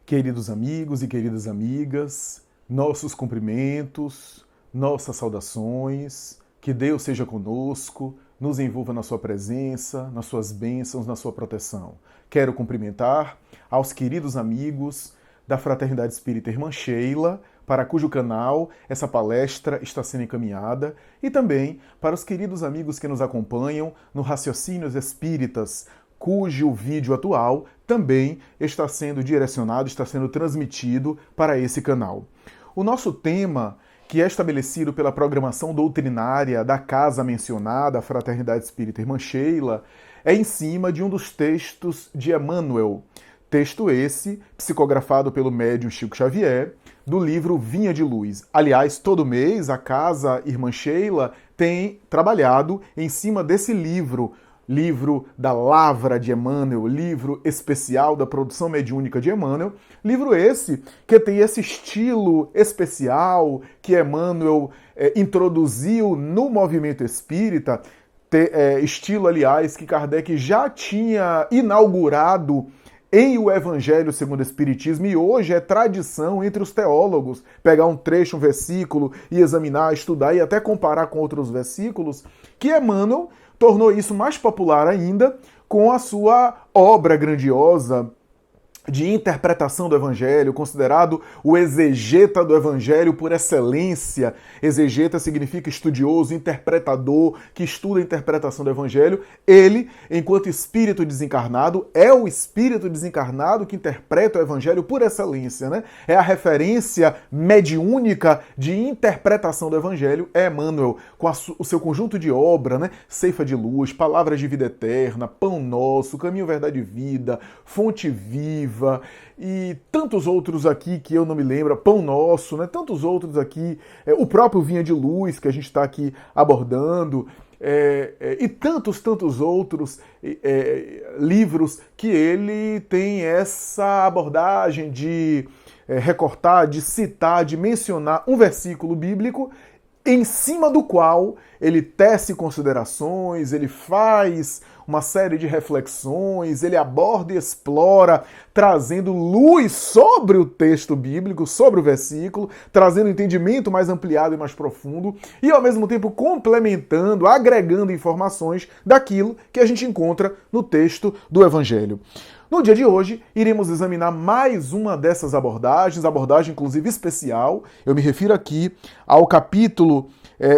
Queridos amigos e queridas amigas, nossos cumprimentos, nossas saudações, que Deus seja conosco, nos envolva na sua presença, nas suas bênçãos, na sua proteção. Quero cumprimentar aos queridos amigos da Fraternidade Espírita Irmã Sheila, para cujo canal essa palestra está sendo encaminhada, e também para os queridos amigos que nos acompanham no Raciocínios Espíritas, cujo vídeo atual também está sendo direcionado, está sendo transmitido para esse canal. O nosso tema, que é estabelecido pela programação doutrinária da casa mencionada, a Fraternidade Espírita Irmã Sheila, é em cima de um dos textos de Emmanuel. Texto esse, psicografado pelo médium Chico Xavier, do livro Vinha de Luz. Aliás, todo mês a casa Irmã Sheila tem trabalhado em cima desse livro da Lavra de Emmanuel, livro especial da produção mediúnica de Emmanuel, livro esse que tem esse estilo especial que Emmanuel introduziu no movimento espírita, estilo, aliás, que Kardec já tinha inaugurado em O Evangelho segundo o Espiritismo, e hoje é tradição entre os teólogos pegar um trecho, um versículo e examinar, estudar e até comparar com outros versículos, que Emmanuel tornou isso mais popular ainda com a sua obra grandiosa de interpretação do Evangelho, considerado o exegeta do Evangelho por excelência. Exegeta significa estudioso, interpretador, que estuda a interpretação do Evangelho. Ele, enquanto espírito desencarnado, é o espírito desencarnado que interpreta o Evangelho por excelência, né? É a referência mediúnica de interpretação do Evangelho, é Emmanuel, com o seu conjunto de obra, né? Ceifa de Luz, Palavras de Vida Eterna, Pão Nosso, Caminho, Verdade e Vida, Fonte Viva, e tantos outros aqui que eu não me lembro, Pão Nosso, né? Tantos outros aqui, o próprio Vinha de Luz que a gente está aqui abordando, e tantos outros livros que ele tem essa abordagem de recortar, de citar, de mencionar um versículo bíblico em cima do qual ele tece considerações, ele faz uma série de reflexões, ele aborda e explora, trazendo luz sobre o texto bíblico, sobre o versículo, trazendo um entendimento mais ampliado e mais profundo, e ao mesmo tempo complementando, agregando informações daquilo que a gente encontra no texto do Evangelho. No dia de hoje, iremos examinar mais uma dessas abordagens, abordagem inclusive especial. Eu me refiro aqui ao capítulo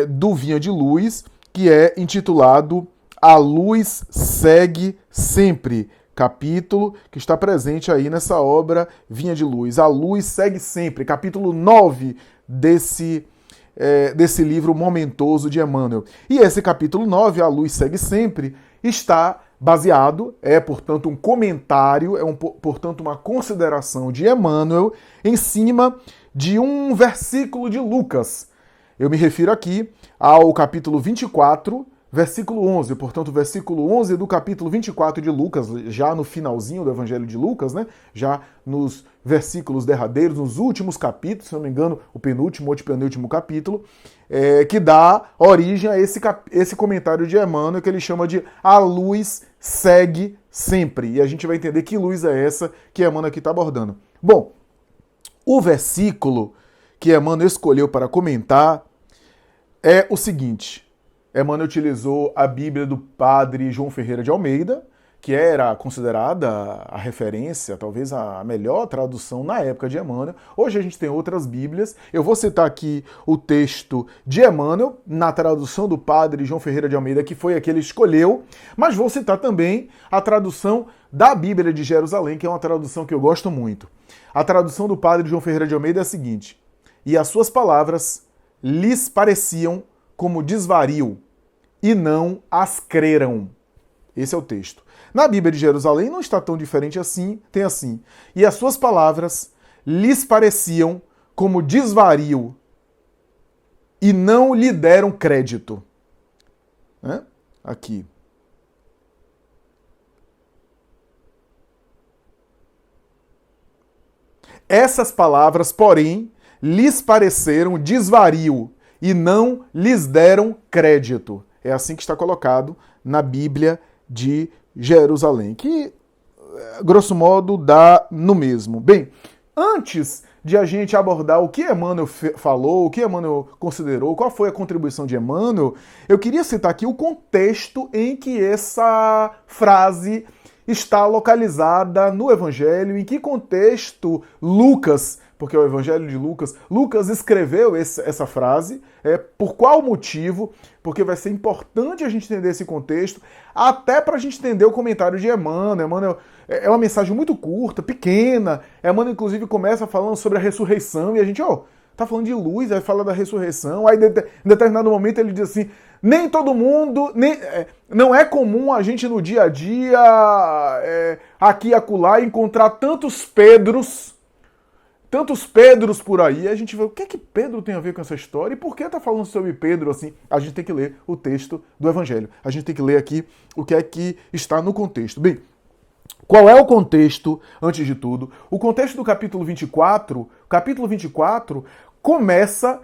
do Vinha de Luz, que é intitulado A Luz Segue Sempre. Capítulo que está presente aí nessa obra Vinha de Luz. A Luz Segue Sempre, capítulo 9 desse livro momentoso de Emmanuel. E esse capítulo 9, A Luz Segue Sempre, está baseado, portanto, um comentário, portanto, uma consideração de Emmanuel em cima de um versículo de Lucas. Eu me refiro aqui ao capítulo 24, versículo 11, portanto, versículo 11 do capítulo 24 de Lucas, já no finalzinho do Evangelho de Lucas, né? Já nos versículos derradeiros, nos últimos capítulos, se não me engano, o penúltimo ou penúltimo capítulo, que dá origem a esse comentário de Emmanuel, que ele chama de A Luz Segue Sempre. E a gente vai entender que luz é essa que Emmanuel aqui está abordando. Bom, o versículo que Emmanuel escolheu para comentar é o seguinte. Emmanuel utilizou a Bíblia do padre João Ferreira de Almeida, que era considerada a referência, talvez a melhor tradução na época de Emmanuel. Hoje a gente tem outras Bíblias. Eu vou citar aqui o texto de Emmanuel, na tradução do padre João Ferreira de Almeida, que foi a que ele escolheu, mas vou citar também a tradução da Bíblia de Jerusalém, que é uma tradução que eu gosto muito. A tradução do padre João Ferreira de Almeida é a seguinte: e as suas palavras lhes pareciam como desvario, e não as creram. Esse é o texto. Na Bíblia de Jerusalém não está tão diferente assim, tem assim: e as suas palavras lhes pareciam como desvario, e não lhe deram crédito. Aqui. Essas palavras, porém, lhes pareceram desvario, e não lhes deram crédito. É assim que está colocado na Bíblia de Jerusalém, que, grosso modo, dá no mesmo. Bem, antes de a gente abordar o que Emmanuel falou, o que Emmanuel considerou, qual foi a contribuição de Emmanuel, eu queria citar aqui o contexto em que essa frase está localizada no Evangelho, em que contexto Lucas, porque é o Evangelho de Lucas, Lucas escreveu essa frase, por qual motivo, porque vai ser importante a gente entender esse contexto, até para a gente entender o comentário de Emmanuel. Emmanuel é uma mensagem muito curta, pequena. Emmanuel, inclusive, começa falando sobre a ressurreição e a gente, tá falando de luz, aí fala da ressurreição, aí em determinado momento ele diz assim, nem todo mundo, não é comum a gente no dia a dia, aqui e acolá, encontrar tantos Pedros por aí. A gente vê o que é que Pedro tem a ver com essa história e por que tá falando sobre Pedro assim. A gente tem que ler o texto do Evangelho. A gente tem que ler aqui o que é que está no contexto. Bem, qual é o contexto, antes de tudo? O contexto do capítulo 24, começa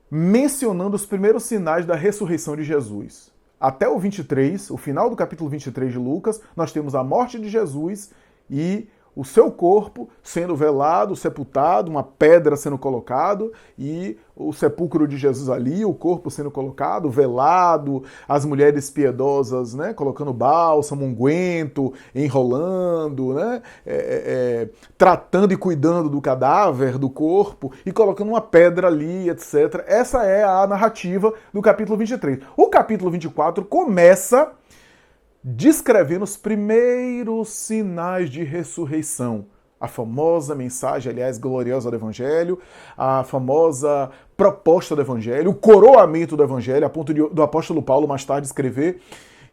mencionando os primeiros sinais da ressurreição de Jesus. Até o 23, o final do capítulo 23 de Lucas, nós temos a morte de Jesus e o seu corpo sendo velado, sepultado, uma pedra sendo colocado e o sepulcro de Jesus ali, o corpo sendo colocado, velado, as mulheres piedosas, né, colocando bálsamo, unguento, enrolando, né, tratando e cuidando do cadáver, do corpo e colocando uma pedra ali, etc. Essa é a narrativa do capítulo 23. O capítulo 24 começa descrevendo os primeiros sinais de ressurreição. A famosa mensagem, aliás, gloriosa do Evangelho, a famosa proposta do Evangelho, o coroamento do Evangelho, a ponto do apóstolo Paulo mais tarde escrever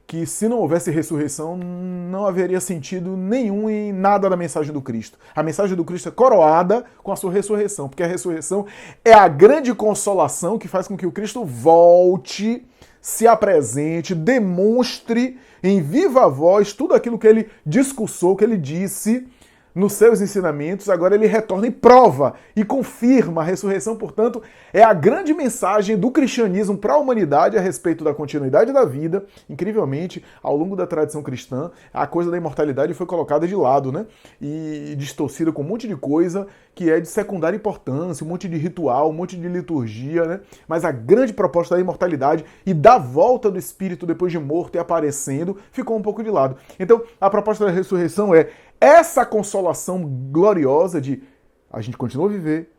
que se não houvesse ressurreição, não haveria sentido nenhum em nada da mensagem do Cristo. A mensagem do Cristo é coroada com a sua ressurreição, porque a ressurreição é a grande consolação que faz com que o Cristo volte, se apresente, demonstre em viva voz tudo aquilo que ele discursou, que ele disse nos seus ensinamentos. Agora ele retorna e prova e confirma a ressurreição. Portanto, é a grande mensagem do cristianismo para a humanidade a respeito da continuidade da vida. Incrivelmente, ao longo da tradição cristã, a coisa da imortalidade foi colocada de lado, né? E distorcida com um monte de coisa que é de secundária importância, um monte de ritual, um monte de liturgia, né? Mas a grande proposta da imortalidade e da volta do Espírito depois de morto e aparecendo ficou um pouco de lado. Então, a proposta da ressurreição é essa consolação gloriosa de a gente continua a viver,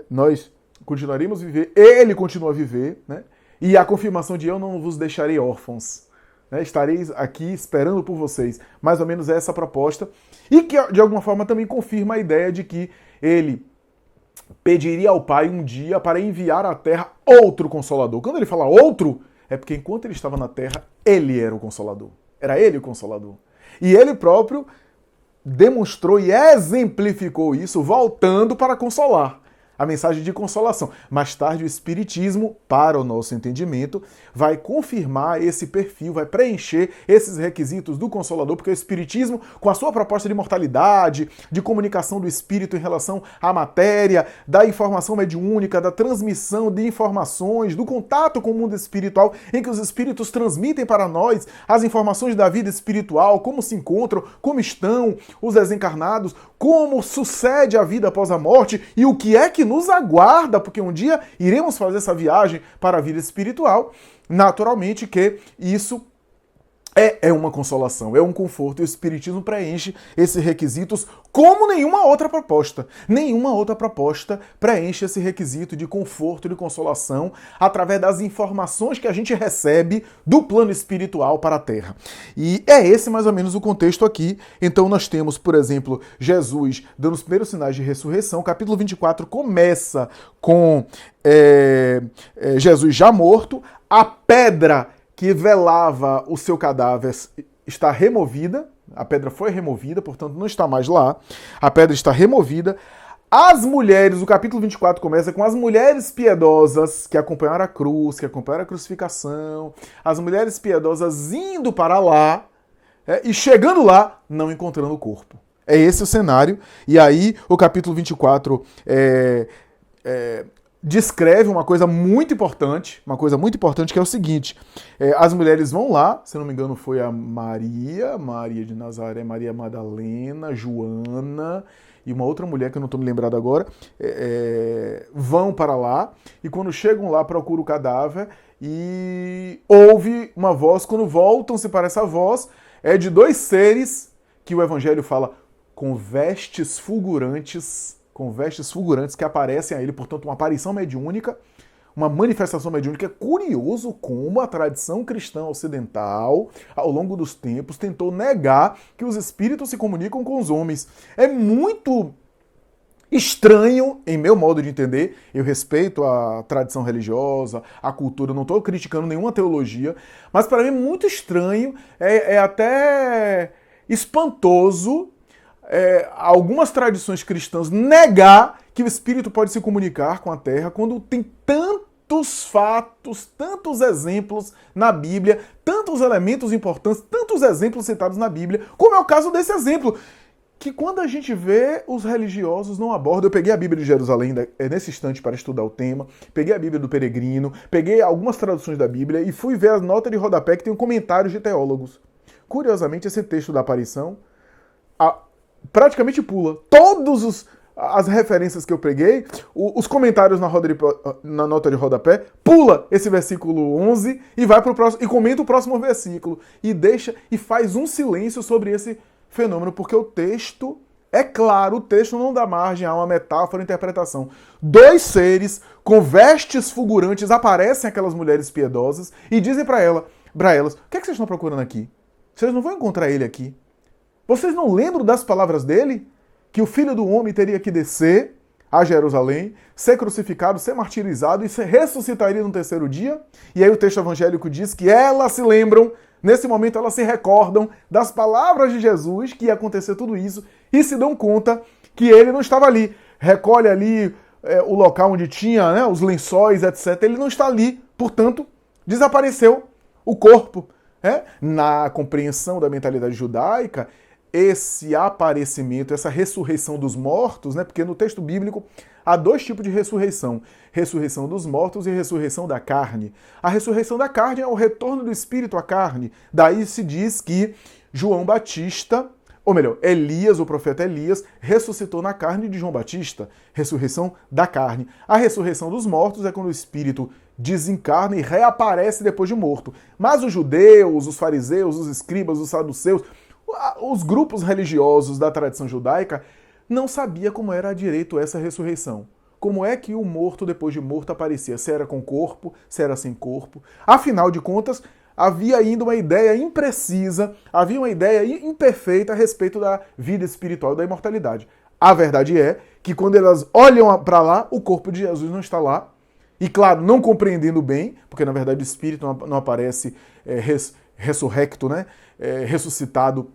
nós continuaremos a viver, ele continua a viver, né? E a confirmação de eu não vos deixarei órfãos, né? Estareis aqui esperando por vocês. Mais ou menos essa proposta. E que, de alguma forma, também confirma a ideia de que ele pediria ao Pai um dia para enviar à Terra outro Consolador. Quando ele fala outro, é porque enquanto ele estava na Terra, ele era o Consolador. Era ele o Consolador. E ele próprio demonstrou e exemplificou isso voltando para consolar. A mensagem de consolação. Mais tarde, o Espiritismo, para o nosso entendimento, vai confirmar esse perfil, vai preencher esses requisitos do Consolador, porque o Espiritismo, com a sua proposta de imortalidade, de comunicação do Espírito em relação à matéria, da informação mediúnica, da transmissão de informações, do contato com o mundo espiritual, em que os Espíritos transmitem para nós as informações da vida espiritual, como se encontram, como estão os desencarnados, como sucede a vida após a morte e o que é que nos aguarda, porque um dia iremos fazer essa viagem para a vida espiritual. Naturalmente que isso é uma consolação, é um conforto, e o Espiritismo preenche esses requisitos como nenhuma outra proposta. Nenhuma outra proposta preenche esse requisito de conforto e de consolação através das informações que a gente recebe do plano espiritual para a Terra. E é esse mais ou menos o contexto aqui. Então nós temos, por exemplo, Jesus dando os primeiros sinais de ressurreição. O capítulo 24 começa com Jesus já morto, a pedra que velava o seu cadáver está removida, a pedra foi removida, portanto não está mais lá, a pedra está removida. As mulheres, o capítulo 24 começa com as mulheres piedosas que acompanharam a cruz, que acompanharam a crucificação, as mulheres piedosas indo para lá e chegando lá, não encontrando o corpo. É esse o cenário, e aí o capítulo 24 descreve uma coisa muito importante que é o seguinte, as mulheres vão lá, se não me engano foi a Maria de Nazaré, Maria Madalena, Joana e uma outra mulher que eu não estou me lembrado agora, vão para lá e quando chegam lá procuram o cadáver e ouve uma voz, quando voltam-se para essa voz, é de dois seres que o Evangelho fala com vestes fulgurantes que aparecem a ele, portanto, uma aparição mediúnica, uma manifestação mediúnica. É curioso como a tradição cristã ocidental, ao longo dos tempos, tentou negar que os espíritos se comunicam com os homens. É muito estranho, em meu modo de entender. Eu respeito a tradição religiosa, a cultura, não estou criticando nenhuma teologia, mas para mim é muito estranho, é até espantoso algumas tradições cristãs negar que o espírito pode se comunicar com a terra quando tem tantos fatos, tantos exemplos na Bíblia, tantos elementos importantes, tantos exemplos citados na Bíblia, como é o caso desse exemplo, que quando a gente vê, os religiosos não abordam. Eu peguei a Bíblia de Jerusalém nesse instante para estudar o tema, peguei a Bíblia do Peregrino, peguei algumas traduções da Bíblia e fui ver as notas de rodapé que tem comentários de teólogos. Curiosamente, esse texto da aparição praticamente pula. As referências que eu peguei, os comentários na nota de rodapé, pula esse versículo 11 e vai pro próximo, e comenta o próximo versículo. E faz um silêncio sobre esse fenômeno, porque o texto, é claro, o texto não dá margem a uma metáfora, interpretação. Dois seres com vestes fulgurantes aparecem aquelas mulheres piedosas e dizem para elas, o que é que vocês estão procurando aqui? Vocês não vão encontrar ele aqui. Vocês não lembram das palavras dele? Que o Filho do Homem teria que descer a Jerusalém, ser crucificado, ser martirizado e ressuscitaria no terceiro dia? E aí o texto evangélico diz que elas se lembram, nesse momento elas se recordam das palavras de Jesus, que ia acontecer tudo isso, e se dão conta que ele não estava ali. Recolhe ali o local onde tinha os lençóis, etc. Ele não está ali, portanto, desapareceu o corpo. Na compreensão da mentalidade judaica, esse aparecimento, essa ressurreição dos mortos, porque no texto bíblico há dois tipos de ressurreição: ressurreição dos mortos e ressurreição da carne. A ressurreição da carne é o retorno do espírito à carne. Daí se diz que João Batista, ou melhor, Elias, o profeta Elias, ressuscitou na carne de João Batista. Ressurreição da carne. A ressurreição dos mortos é quando o espírito desencarna e reaparece depois de morto. Mas os judeus, os fariseus, os escribas, os saduceus, os grupos religiosos da tradição judaica não sabia como era direito essa ressurreição. Como é que o morto, depois de morto, aparecia? Se era com corpo, se era sem corpo. Afinal de contas, havia ainda uma ideia imprecisa, havia uma ideia imperfeita a respeito da vida espiritual, da imortalidade. A verdade é que quando elas olham para lá, o corpo de Jesus não está lá. E claro, não compreendendo bem, porque na verdade o espírito não aparece ressurrecto, ressuscitado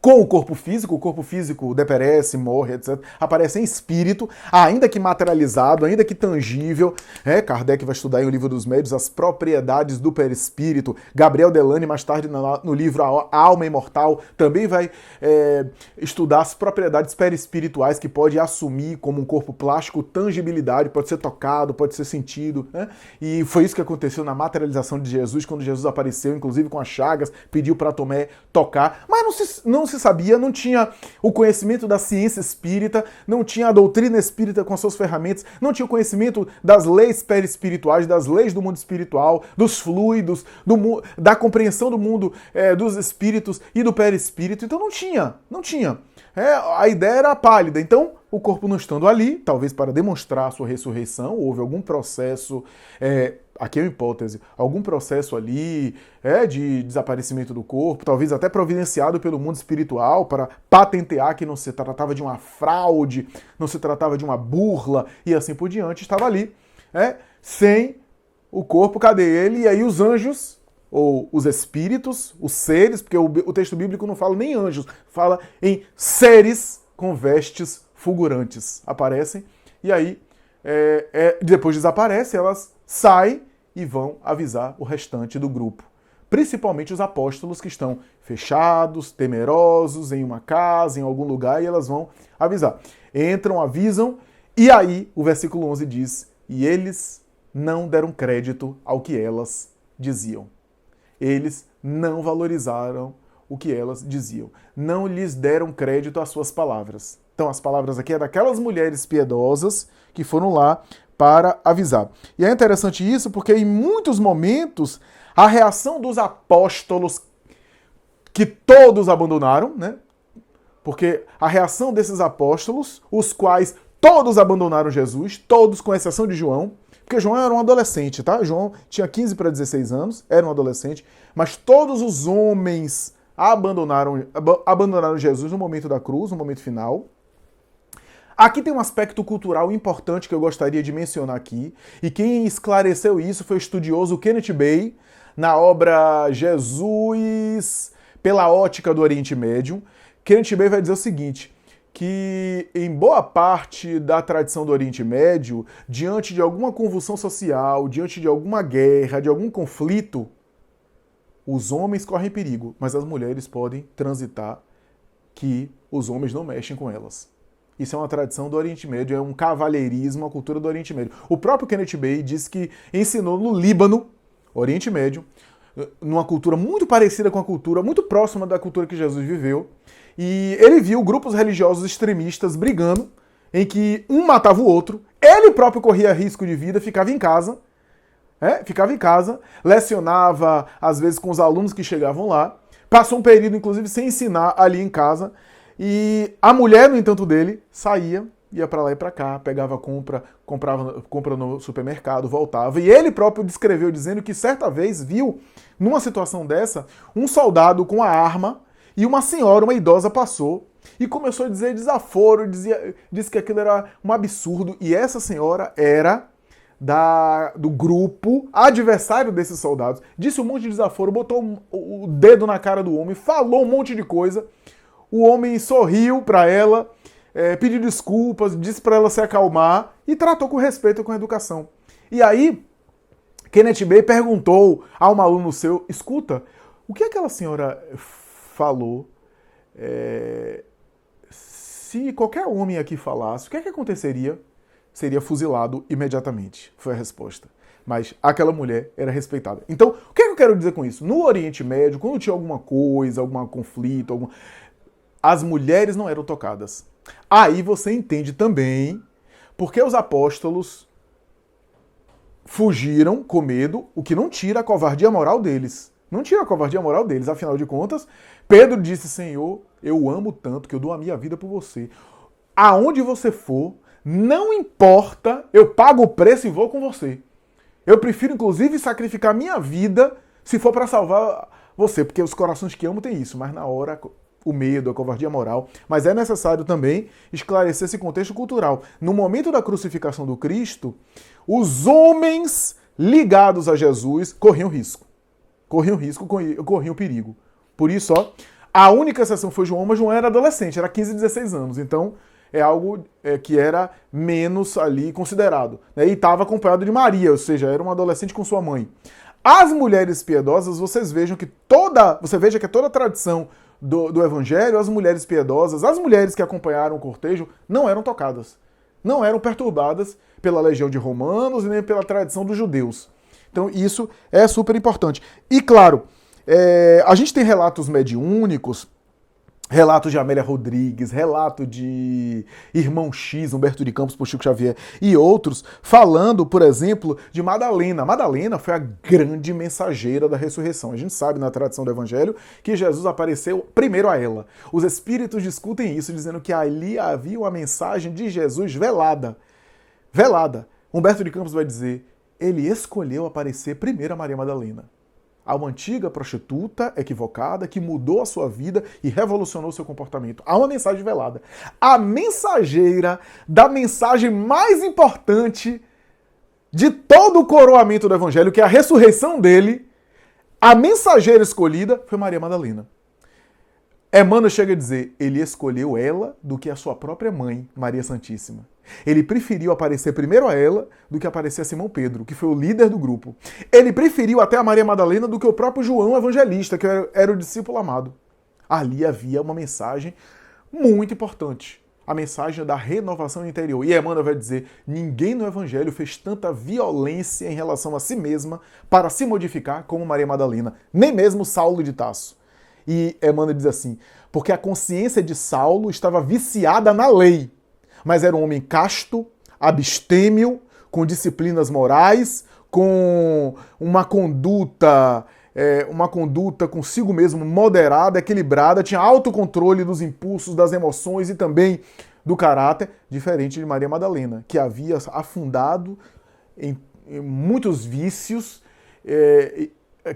com o corpo físico deperece, morre, etc. Aparece em espírito, ainda que materializado, ainda que tangível. Kardec vai estudar em O Livro dos Médiuns as propriedades do perispírito. Gabriel Delany, mais tarde no livro A Alma Imortal, também vai estudar as propriedades perispirituais que pode assumir como um corpo plástico tangibilidade, pode ser tocado, pode ser sentido. E foi isso que aconteceu na materialização de Jesus, quando Jesus apareceu, inclusive com as chagas, pediu para Tomé tocar, mas não se sabia, não tinha o conhecimento da ciência espírita, não tinha a doutrina espírita com suas ferramentas, não tinha o conhecimento das leis perispirituais, das leis do mundo espiritual, dos fluidos, da compreensão do mundo dos espíritos e do perispírito. Então não tinha. A ideia era pálida. Então, o corpo não estando ali, talvez para demonstrar a sua ressurreição, houve algum processo, aqui é uma hipótese, algum processo ali de desaparecimento do corpo, talvez até providenciado pelo mundo espiritual para patentear que não se tratava de uma fraude, não se tratava de uma burla e assim por diante, estava ali, sem o corpo, cadê ele? E aí os anjos, ou os espíritos, os seres, porque o texto bíblico não fala nem anjos, fala em seres com vestes fulgurantes. Aparecem, e aí, depois desaparecem, elas saem e vão avisar o restante do grupo. Principalmente os apóstolos que estão fechados, temerosos, em uma casa, em algum lugar, e elas vão avisar. Entram, avisam, e aí o versículo 11 diz E eles não deram crédito ao que elas diziam. Eles não valorizaram o que elas diziam. Não lhes deram crédito às suas palavras. Então, as palavras aqui é daquelas mulheres piedosas que foram lá para avisar. E é interessante isso porque, em muitos momentos, a reação dos apóstolos, que todos abandonaram, né? Porque a reação desses apóstolos, os quais todos abandonaram Jesus, todos, com exceção de João, porque João era um adolescente, tá? João tinha 15 para 16 anos, era um adolescente, mas todos os homens abandonaram Jesus no momento da cruz, no momento final. Aqui tem um aspecto cultural importante que eu gostaria de mencionar aqui, e quem esclareceu isso foi o estudioso Kenneth Bey, na obra Jesus pela Ótica do Oriente Médio. Kenneth Bey vai dizer o seguinte, que em boa parte da tradição do Oriente Médio, diante de alguma convulsão social, diante de alguma guerra, de algum conflito, os homens correm perigo, mas as mulheres podem transitar, que os homens não mexem com elas. Isso é uma tradição do Oriente Médio, é um cavalheirismo, uma cultura do Oriente Médio. O próprio Kenneth Bey disse que ensinou no Líbano, Oriente Médio, numa cultura muito parecida com a cultura, muito próxima da cultura que Jesus viveu, e ele viu grupos religiosos extremistas brigando, em que um matava o outro, ele próprio corria risco de vida, ficava em casa, lecionava às vezes com os alunos que chegavam lá, passou um período inclusive sem ensinar ali em casa, e a mulher, no entanto dele, saía, ia para lá e para cá, pegava comprava compra no supermercado, voltava, e ele próprio descreveu dizendo que certa vez viu, numa situação dessa, um soldado com a arma, e uma senhora, uma idosa, passou e começou a dizer desaforo, disse que aquilo era um absurdo, e essa senhora era do grupo adversário desses soldados, disse um monte de desaforo, botou o dedo na cara do homem, falou um monte de coisa, o homem sorriu para ela, pediu desculpas, disse para ela se acalmar e tratou com respeito e com educação. E aí, Kenneth Bey perguntou a um aluno seu, escuta, o que aquela senhora falou? Se qualquer homem aqui falasse, o que é que aconteceria? Seria fuzilado imediatamente, foi a resposta. Mas aquela mulher era respeitada. Então, o que é que eu quero dizer com isso? No Oriente Médio, quando tinha alguma coisa, algum conflito, as mulheres não eram tocadas. Aí você entende também porque os apóstolos fugiram com medo, o que não tira a covardia moral deles. Não tira a covardia moral deles, afinal de contas, Pedro disse, Senhor, eu amo tanto que eu dou a minha vida por você. Aonde você for, não importa, eu pago o preço e vou com você. Eu prefiro, inclusive, sacrificar minha vida se for para salvar você, porque os corações que amam têm isso, mas na hora o medo, a covardia moral. Mas é necessário também esclarecer esse contexto cultural. No momento da crucificação do Cristo, os homens ligados a Jesus corriam risco. Corriam perigo. Por isso, a única exceção foi João, mas João era adolescente, era 15, 16 anos. Então, é algo que era menos ali considerado. Né? E estava acompanhado de Maria, ou seja, era um adolescente com sua mãe. As mulheres piedosas, você veja que toda a tradição do Evangelho, as mulheres piedosas, as mulheres que acompanharam o cortejo, não eram tocadas. Não eram perturbadas pela legião de romanos e nem pela tradição dos judeus. Então isso é super importante. E claro, a gente tem relatos mediúnicos, relato de Amélia Rodrigues, relato de Irmão X, Humberto de Campos por Chico Xavier e outros, falando, por exemplo, de Madalena. Madalena foi a grande mensageira da ressurreição. A gente sabe na tradição do Evangelho que Jesus apareceu primeiro a ela. Os espíritos discutem isso, dizendo que ali havia uma mensagem de Jesus velada. Velada. Humberto de Campos vai dizer, ele escolheu aparecer primeiro a Maria Madalena. Há uma antiga prostituta equivocada que mudou a sua vida e revolucionou seu comportamento. Há uma mensagem velada. A mensageira da mensagem mais importante de todo o coroamento do Evangelho, que é a ressurreição dele, a mensageira escolhida foi Maria Madalena. Emmanuel chega a dizer, ele escolheu ela do que a sua própria mãe, Maria Santíssima. Ele preferiu aparecer primeiro a ela do que aparecer a Simão Pedro, que foi o líder do grupo. Ele preferiu até a Maria Madalena do que o próprio João Evangelista, que era o discípulo amado. Ali havia uma mensagem muito importante. a mensagem da renovação interior. E Emmanuel vai dizer, ninguém no Evangelho fez tanta violência em relação a si mesma para se modificar como Maria Madalena, nem mesmo Saulo de Tarso. E Emmanuel diz assim, porque a consciência de Saulo estava viciada na lei, mas era um homem casto, abstêmio, com disciplinas morais, com uma conduta consigo mesmo moderada, equilibrada, tinha autocontrole dos impulsos, das emoções e também do caráter, diferente de Maria Madalena, que havia afundado em muitos vícios,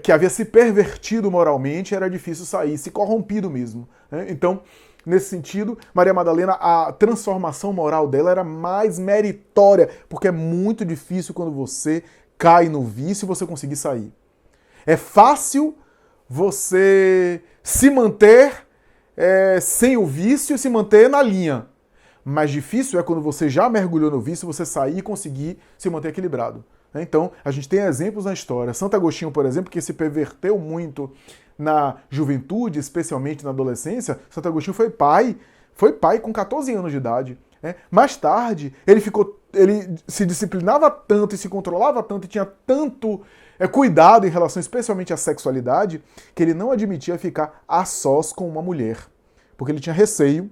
que havia se pervertido moralmente, era difícil sair, se corrompido mesmo. Né? Então, nesse sentido, Maria Madalena, a transformação moral dela era mais meritória, porque é muito difícil quando você cai no vício e você conseguir sair. É fácil você se manter sem o vício e se manter na linha. Mais difícil é quando você já mergulhou no vício, você sair e conseguir se manter equilibrado. Então, a gente tem exemplos na história. Santo Agostinho, por exemplo, que se perverteu muito na juventude, especialmente na adolescência. Santo Agostinho foi pai com 14 anos de idade. Mais tarde, ele se disciplinava tanto e se controlava tanto e tinha tanto cuidado em relação especialmente à sexualidade, que ele não admitia ficar a sós com uma mulher. Porque ele tinha receio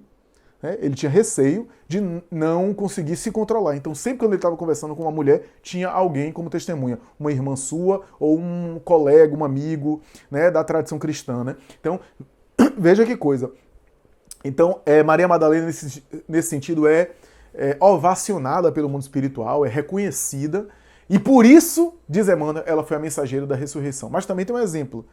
de não conseguir se controlar. Então, sempre quando ele estava conversando com uma mulher, tinha alguém como testemunha, uma irmã sua ou um colega, um amigo, né, da tradição cristã. Né? Então, veja que coisa. Então, Maria Madalena, nesse sentido, é ovacionada pelo mundo espiritual, é reconhecida, e por isso, diz Emmanuel, ela foi a mensageira da ressurreição. Mas também tem um exemplo.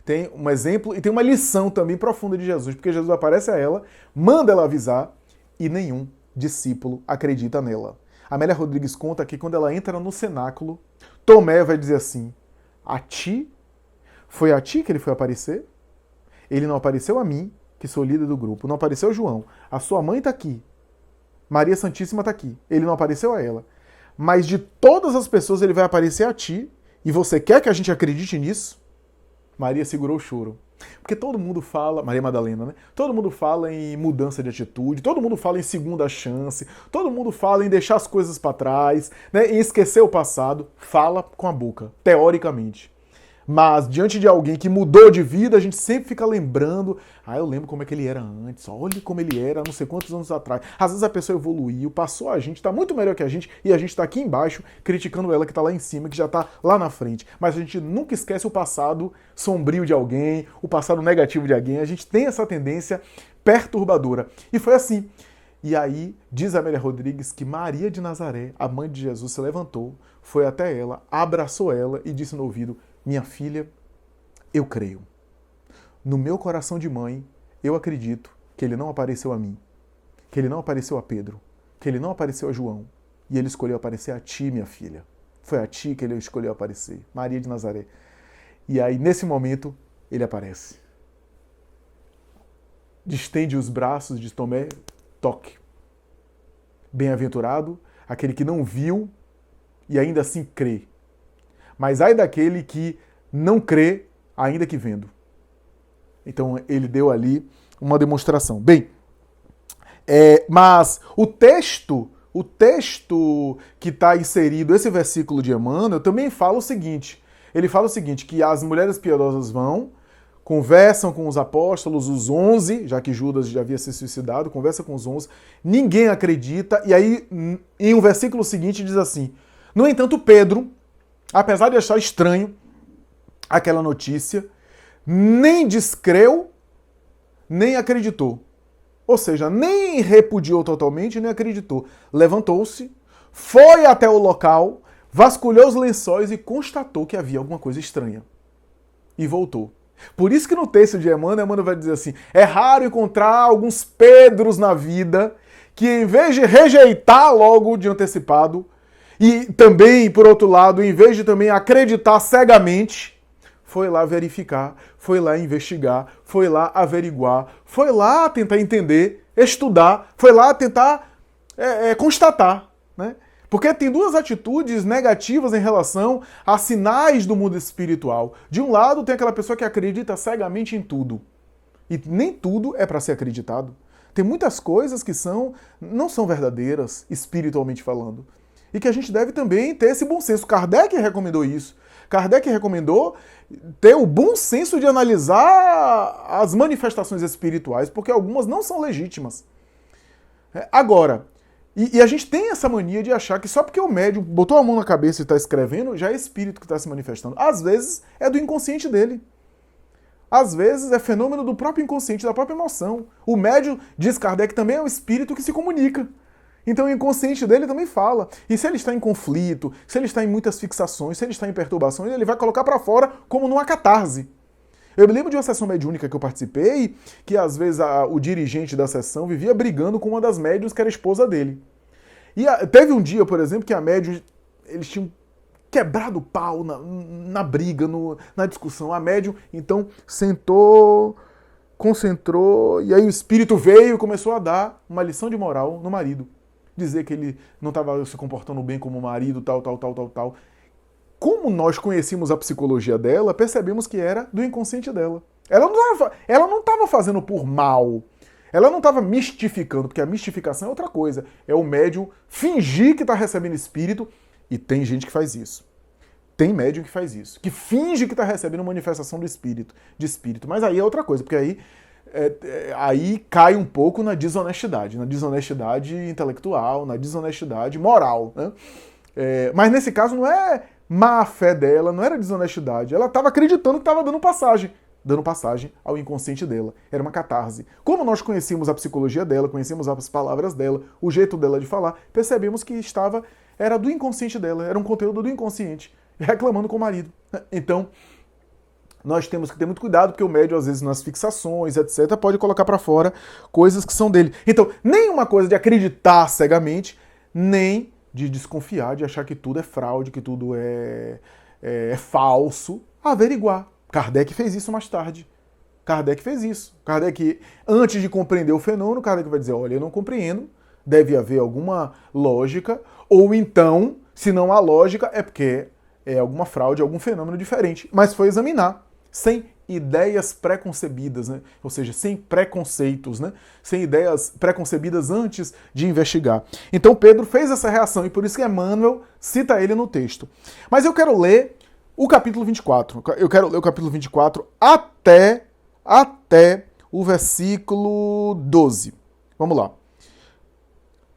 Tem um exemplo e tem uma lição também profunda de Jesus, porque Jesus aparece a ela, manda ela avisar, e nenhum discípulo acredita nela. Amélia Rodrigues conta que quando ela entra no cenáculo, Tomé vai dizer assim, foi a ti que ele foi aparecer? Ele não apareceu a mim, que sou líder do grupo, não apareceu João, a sua mãe está aqui, Maria Santíssima está aqui, ele não apareceu a ela. Mas de todas as pessoas ele vai aparecer a ti, e você quer que a gente acredite nisso? Maria segurou o choro. Porque todo mundo fala, Maria Madalena, né? Todo mundo fala em mudança de atitude, todo mundo fala em segunda chance, todo mundo fala em deixar as coisas para trás, né? Em esquecer o passado. Fala com a boca, teoricamente. Mas diante de alguém que mudou de vida, a gente sempre fica lembrando, eu lembro como é que ele era antes, olha como ele era não sei quantos anos atrás. Às vezes a pessoa evoluiu, passou a gente, está muito melhor que a gente, e a gente está aqui embaixo criticando ela que está lá em cima, que já está lá na frente. Mas a gente nunca esquece o passado sombrio de alguém, o passado negativo de alguém. A gente tem essa tendência perturbadora. E foi assim. E aí, diz Amélia Rodrigues que Maria de Nazaré, a mãe de Jesus, se levantou, foi até ela, abraçou ela e disse no ouvido, minha filha, eu creio. No meu coração de mãe, eu acredito que ele não apareceu a mim, que ele não apareceu a Pedro, que ele não apareceu a João, e ele escolheu aparecer a ti, minha filha. Foi a ti que ele escolheu aparecer, Maria de Nazaré. E aí, nesse momento, ele aparece. Distende os braços de Tomé, toque. Bem-aventurado aquele que não viu e ainda assim crê. Mas ai daquele que não crê, ainda que vendo. Então ele deu ali uma demonstração. Bem, mas o texto que está inserido, esse versículo de Emmanuel, também fala o seguinte. Ele fala o seguinte, que as mulheres piedosas vão, conversam com os apóstolos, os 11, já que Judas já havia se suicidado, conversa com os 11, ninguém acredita, e aí em um versículo seguinte diz assim, no entanto Pedro, apesar de achar estranho aquela notícia, nem descreu, nem acreditou. Ou seja, nem repudiou totalmente, nem acreditou. Levantou-se, foi até o local, vasculhou os lençóis e constatou que havia alguma coisa estranha. E voltou. Por isso que no texto de Emmanuel vai dizer assim, é raro encontrar alguns Pedros na vida que em vez de rejeitar logo de antecipado, e também, por outro lado, em vez de também acreditar cegamente, foi lá verificar, foi lá investigar, foi lá averiguar, foi lá tentar entender, estudar, foi lá tentar constatar, né? Porque tem duas atitudes negativas em relação a sinais do mundo espiritual. De um lado, tem aquela pessoa que acredita cegamente em tudo. E nem tudo é para ser acreditado. Tem muitas coisas que não são verdadeiras, espiritualmente falando. E que a gente deve também ter esse bom senso. Kardec recomendou isso. Kardec recomendou ter o bom senso de analisar as manifestações espirituais, porque algumas não são legítimas. Agora, e a gente tem essa mania de achar que só porque o médium botou a mão na cabeça e está escrevendo, já é espírito que está se manifestando. Às vezes é do inconsciente dele. Às vezes é fenômeno do próprio inconsciente, da própria emoção. O médium, diz Kardec, também é um espírito que se comunica. Então o inconsciente dele também fala. E se ele está em conflito, se ele está em muitas fixações, se ele está em perturbações, ele vai colocar para fora como numa catarse. Eu me lembro de uma sessão mediúnica que eu participei, que às vezes o dirigente da sessão vivia brigando com uma das médiuns que era esposa dele. E teve um dia, por exemplo, que a médium, eles tinham quebrado o pau na briga, na discussão. A médium, então, sentou, concentrou, e aí o espírito veio e começou a dar uma lição de moral no marido. Dizer que ele não estava se comportando bem como marido, tal. Como nós conhecíamos a psicologia dela, percebemos que era do inconsciente dela. Ela não estava fazendo por mal. Ela não estava mistificando, porque a mistificação é outra coisa. É o médium fingir que está recebendo espírito, e tem gente que faz isso. Tem médium que faz isso, que finge que está recebendo manifestação de espírito. Mas aí é outra coisa, porque aí cai um pouco na desonestidade intelectual, na desonestidade moral. Né? Mas nesse caso não é má fé dela, não era desonestidade. Ela estava acreditando que estava dando passagem ao inconsciente dela. Era uma catarse. Como nós conhecíamos a psicologia dela, conhecíamos as palavras dela, o jeito dela de falar, percebemos que era do inconsciente dela, era um conteúdo do inconsciente, reclamando com o marido. Então, nós temos que ter muito cuidado, porque o médium, às vezes, nas fixações, etc., pode colocar para fora coisas que são dele. Então, nem uma coisa de acreditar cegamente, nem de desconfiar, de achar que tudo é fraude, que tudo é falso. Averiguar. Kardec fez isso mais tarde. Kardec fez isso. Kardec, antes de compreender o fenômeno, Kardec vai dizer, olha, eu não compreendo, deve haver alguma lógica, ou então, se não há lógica, é porque é alguma fraude, algum fenômeno diferente. Mas foi examinar, sem ideias preconcebidas, né? Ou seja, sem preconceitos, né? Sem ideias preconcebidas antes de investigar. Então Pedro fez essa reação, e por isso que Emmanuel cita ele no texto. Mas eu quero ler o capítulo 24. Eu quero ler o capítulo 24 até o versículo 12. Vamos lá.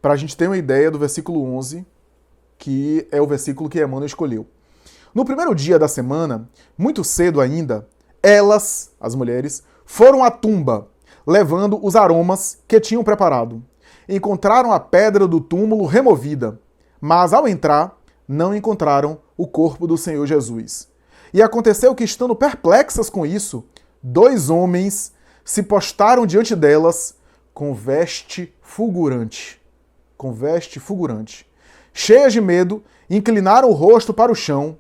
Para a gente ter uma ideia do versículo 11, que é o versículo que Emmanuel escolheu. No primeiro dia da semana, muito cedo ainda, elas, as mulheres, foram à tumba, levando os aromas que tinham preparado. Encontraram a pedra do túmulo removida, mas ao entrar, não encontraram o corpo do Senhor Jesus. E aconteceu que, estando perplexas com isso, 2 homens se postaram diante delas com veste fulgurante. Cheias de medo, inclinaram o rosto para o chão.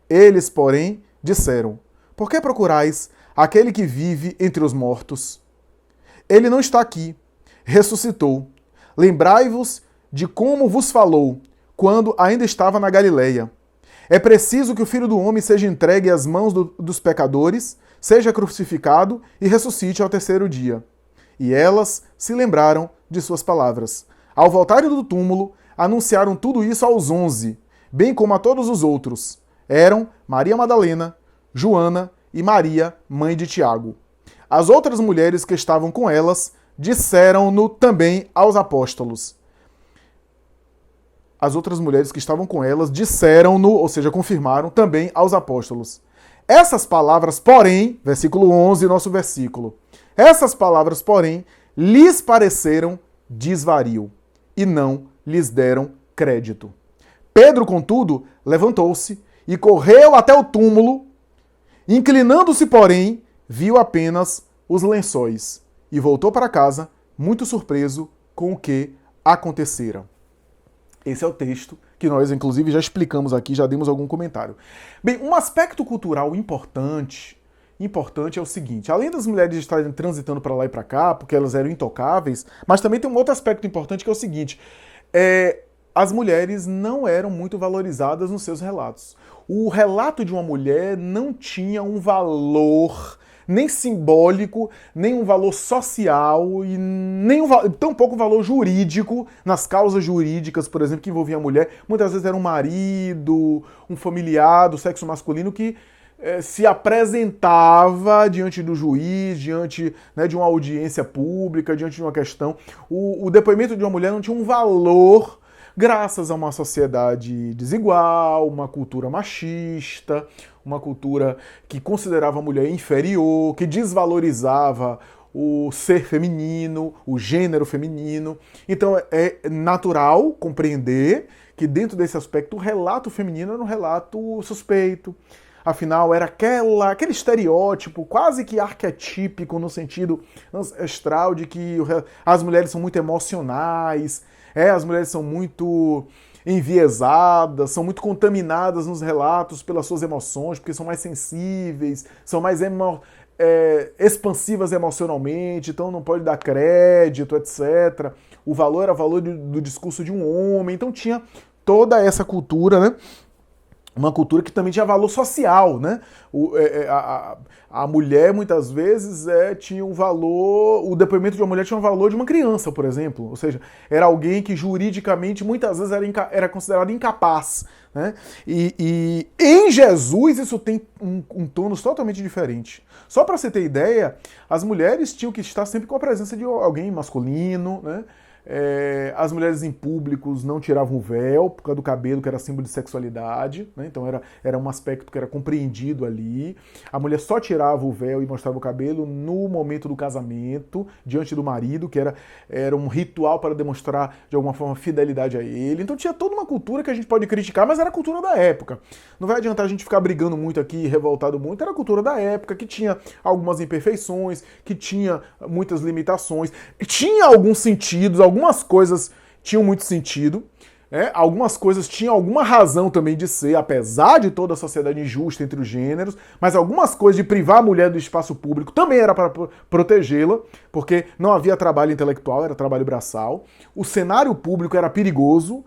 Eles, porém, disseram, por que procurais aquele que vive entre os mortos? Ele não está aqui, ressuscitou. Lembrai-vos de como vos falou, quando ainda estava na Galileia. É preciso que o Filho do Homem seja entregue às mãos dos pecadores, seja crucificado e ressuscite ao 3º dia. E elas se lembraram de suas palavras. Ao voltarem do túmulo, anunciaram tudo isso aos 11, bem como a todos os outros. Eram Maria Madalena, Joana e Maria, mãe de Tiago. As outras mulheres que estavam com elas disseram-no também aos apóstolos. As outras mulheres que estavam com elas disseram-no, ou seja, confirmaram também aos apóstolos. Essas palavras, porém, versículo 11, nosso versículo, essas palavras, porém, lhes pareceram desvario e não lhes deram crédito. Pedro, contudo, levantou-se e correu até o túmulo. Inclinando-se, porém, viu apenas os lençóis e voltou para casa, muito surpreso com o que acontecera. Esse é o texto que nós, inclusive, já explicamos aqui, já demos algum comentário. Bem, um aspecto cultural importante é o seguinte, além das mulheres estarem transitando para lá e para cá, porque elas eram intocáveis, mas também tem um outro aspecto importante que é o seguinte, as mulheres não eram muito valorizadas nos seus relatos. O relato de uma mulher não tinha um valor, nem simbólico, nem um valor social e nem tampouco um valor jurídico nas causas jurídicas, por exemplo, que envolviam a mulher. Muitas vezes era um marido, um familiar do sexo masculino que se apresentava diante do juiz, diante, né, de uma audiência pública, diante de uma questão. O depoimento de uma mulher não tinha um valor graças a uma sociedade desigual, uma cultura machista, uma cultura que considerava a mulher inferior, que desvalorizava o ser feminino, o gênero feminino. Então é natural compreender que dentro desse aspecto o relato feminino era um relato suspeito. Afinal, era aquele estereótipo quase que arquetípico no sentido ancestral de que as mulheres são muito emocionais, as mulheres são muito enviesadas, são muito contaminadas nos relatos pelas suas emoções, porque são mais sensíveis, são mais expansivas emocionalmente, então não pode dar crédito, etc. O valor era o valor do discurso de um homem, então tinha toda essa cultura, né? Uma cultura que também tinha valor social, né? A mulher, muitas vezes, tinha um valor... O depoimento de uma mulher tinha um valor de uma criança, por exemplo. Ou seja, era alguém que juridicamente, muitas vezes, era considerado incapaz, né? E em Jesus, isso tem um tônus totalmente diferente. Só para você ter ideia, as mulheres tinham que estar sempre com a presença de alguém masculino, né? As mulheres em públicos não tiravam o véu por causa do cabelo, que era símbolo de sexualidade, né? Então era um aspecto que era compreendido ali. A mulher só tirava o véu e mostrava o cabelo no momento do casamento, diante do marido, que era um ritual para demonstrar de alguma forma fidelidade a ele. Então tinha toda uma cultura que a gente pode criticar, mas era a cultura da época. Não vai adiantar a gente ficar brigando muito aqui, revoltado muito. Era a cultura da época, que tinha algumas imperfeições, que tinha muitas limitações, tinha alguns sentidos, algumas coisas tinham muito sentido, algumas coisas tinham alguma razão também de ser, apesar de toda a sociedade injusta entre os gêneros, mas algumas coisas de privar a mulher do espaço público também era para protegê-la, porque não havia trabalho intelectual, era trabalho braçal. O cenário público era perigoso,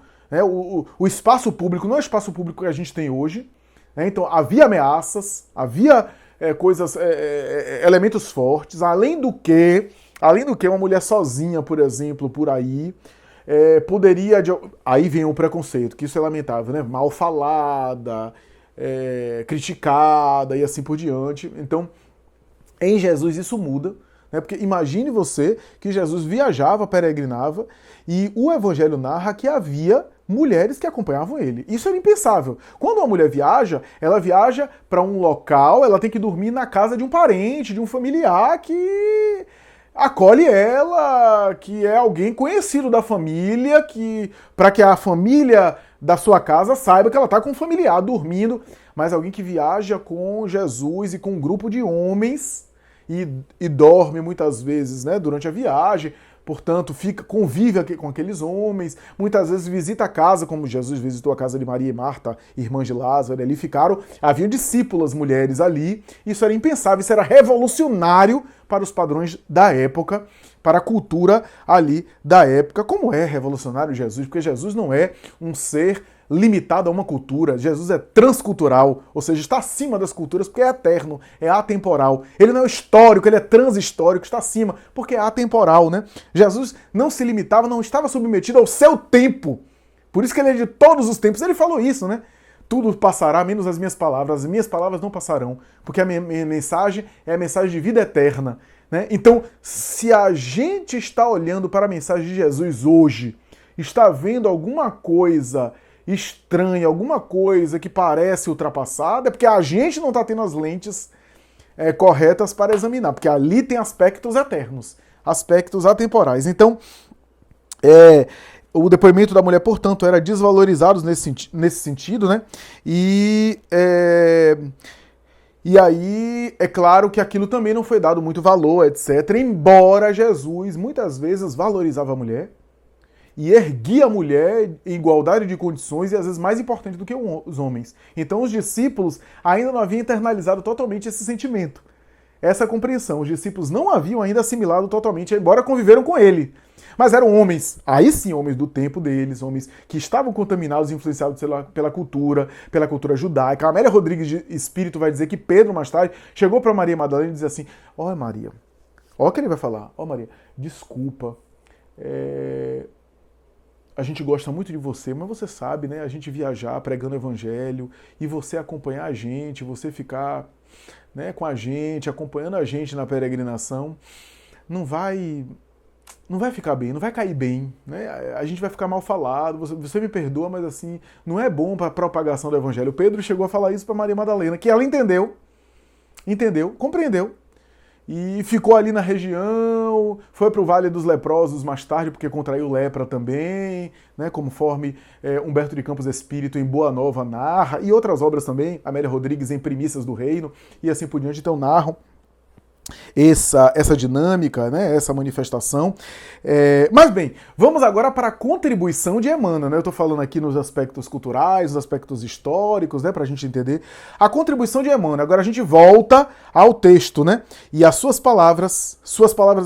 o espaço público não é o espaço público que a gente tem hoje, então havia ameaças, havia elementos fortes, além do que uma mulher sozinha, por exemplo, por aí, poderia... Aí vem o preconceito, que isso é lamentável, né? Mal falada, criticada e assim por diante. Então, em Jesus isso muda, né? Porque imagine você que Jesus viajava, peregrinava, e o Evangelho narra que havia mulheres que acompanhavam ele. Isso era impensável. Quando uma mulher viaja, ela viaja para um local, ela tem que dormir na casa de um parente, de um familiar que acolhe ela, que é alguém conhecido da família, para que a família da sua casa saiba que ela está com um familiar dormindo, mas alguém que viaja com Jesus e com um grupo de homens e dorme muitas vezes, né, durante a viagem. Portanto, convive com aqueles homens, muitas vezes visita a casa, como Jesus visitou a casa de Maria e Marta, irmãs de Lázaro, ali ficaram, haviam discípulas mulheres ali, isso era impensável, isso era revolucionário para os padrões da época, para a cultura ali da época. Como é revolucionário Jesus? Porque Jesus não é um ser limitado a uma cultura. Jesus é transcultural, ou seja, está acima das culturas porque é eterno, é atemporal. Ele não é histórico, ele é transhistórico, está acima porque é atemporal, né? Jesus não se limitava, não estava submetido ao seu tempo. Por isso que ele é de todos os tempos. Ele falou isso, né? Tudo passará, menos as minhas palavras não passarão, porque a minha mensagem é a mensagem de vida eterna, né? Então, se a gente está olhando para a mensagem de Jesus hoje, está vendo alguma coisa estranha, alguma coisa que parece ultrapassada, é porque a gente não está tendo as lentes corretas para examinar, porque ali tem aspectos eternos, aspectos atemporais. Então, o depoimento da mulher, portanto, era desvalorizado nesse sentido, né? E aí, é claro que aquilo também não foi dado muito valor, etc. Embora Jesus muitas vezes valorizava a mulher, e erguia a mulher em igualdade de condições e às vezes mais importante do que os homens. Então os discípulos ainda não haviam internalizado totalmente esse sentimento. essa compreensão. Os discípulos não haviam ainda assimilado totalmente, embora conviveram com ele. Mas eram homens, aí sim, homens do tempo deles, homens que estavam contaminados e influenciados pela cultura judaica. A Amélia Rodrigues de Espírito vai dizer que Pedro, mais tarde, chegou para Maria Madalena e disse assim: ó Maria, ó o que ele vai falar, ó Maria, desculpa, a gente gosta muito de você, mas você sabe, né, a gente viajar pregando o evangelho e você acompanhar a gente, você ficar, né, com a gente, acompanhando a gente na peregrinação, não vai ficar bem, não vai cair bem, né? A gente vai ficar mal falado, você me perdoa, mas assim, não é bom para a propagação do evangelho. Pedro chegou a falar isso para Maria Madalena, que ela entendeu, compreendeu, e ficou ali na região, foi para o Vale dos Leprosos mais tarde, porque contraiu lepra também, né? Conforme Humberto de Campos Espírito em Boa Nova narra, e outras obras também, Amélia Rodrigues em Primícias do Reino, e assim por diante, então narram essa dinâmica, né, essa manifestação. Mas bem, vamos agora para a contribuição de Emmanuel, né? Eu estou falando aqui nos aspectos culturais, nos aspectos históricos, né, para a gente entender a contribuição de Emmanuel. Agora a gente volta ao texto, né? E as suas palavras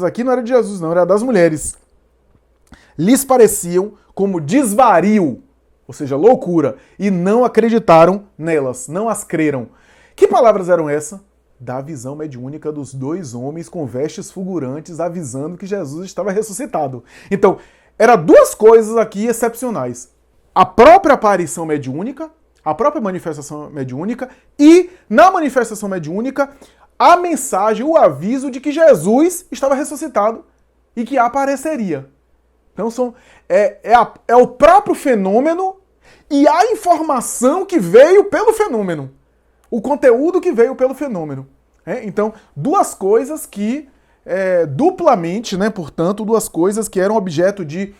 aqui não eram de Jesus, não, era das mulheres. Lhes pareciam como desvario, ou seja, loucura, e não acreditaram nelas, não as creram. Que palavras eram essas? Da visão mediúnica dos dois homens com vestes fulgurantes, avisando que Jesus estava ressuscitado. Então, eram duas coisas aqui excepcionais. A própria aparição mediúnica, a própria manifestação mediúnica, e, na manifestação mediúnica, a mensagem, o aviso de que Jesus estava ressuscitado e que apareceria. Então, é o próprio fenômeno e a informação que veio pelo fenômeno. O conteúdo que veio pelo fenômeno. Então, duas coisas que, duplamente, né, portanto, duas coisas que eram objeto de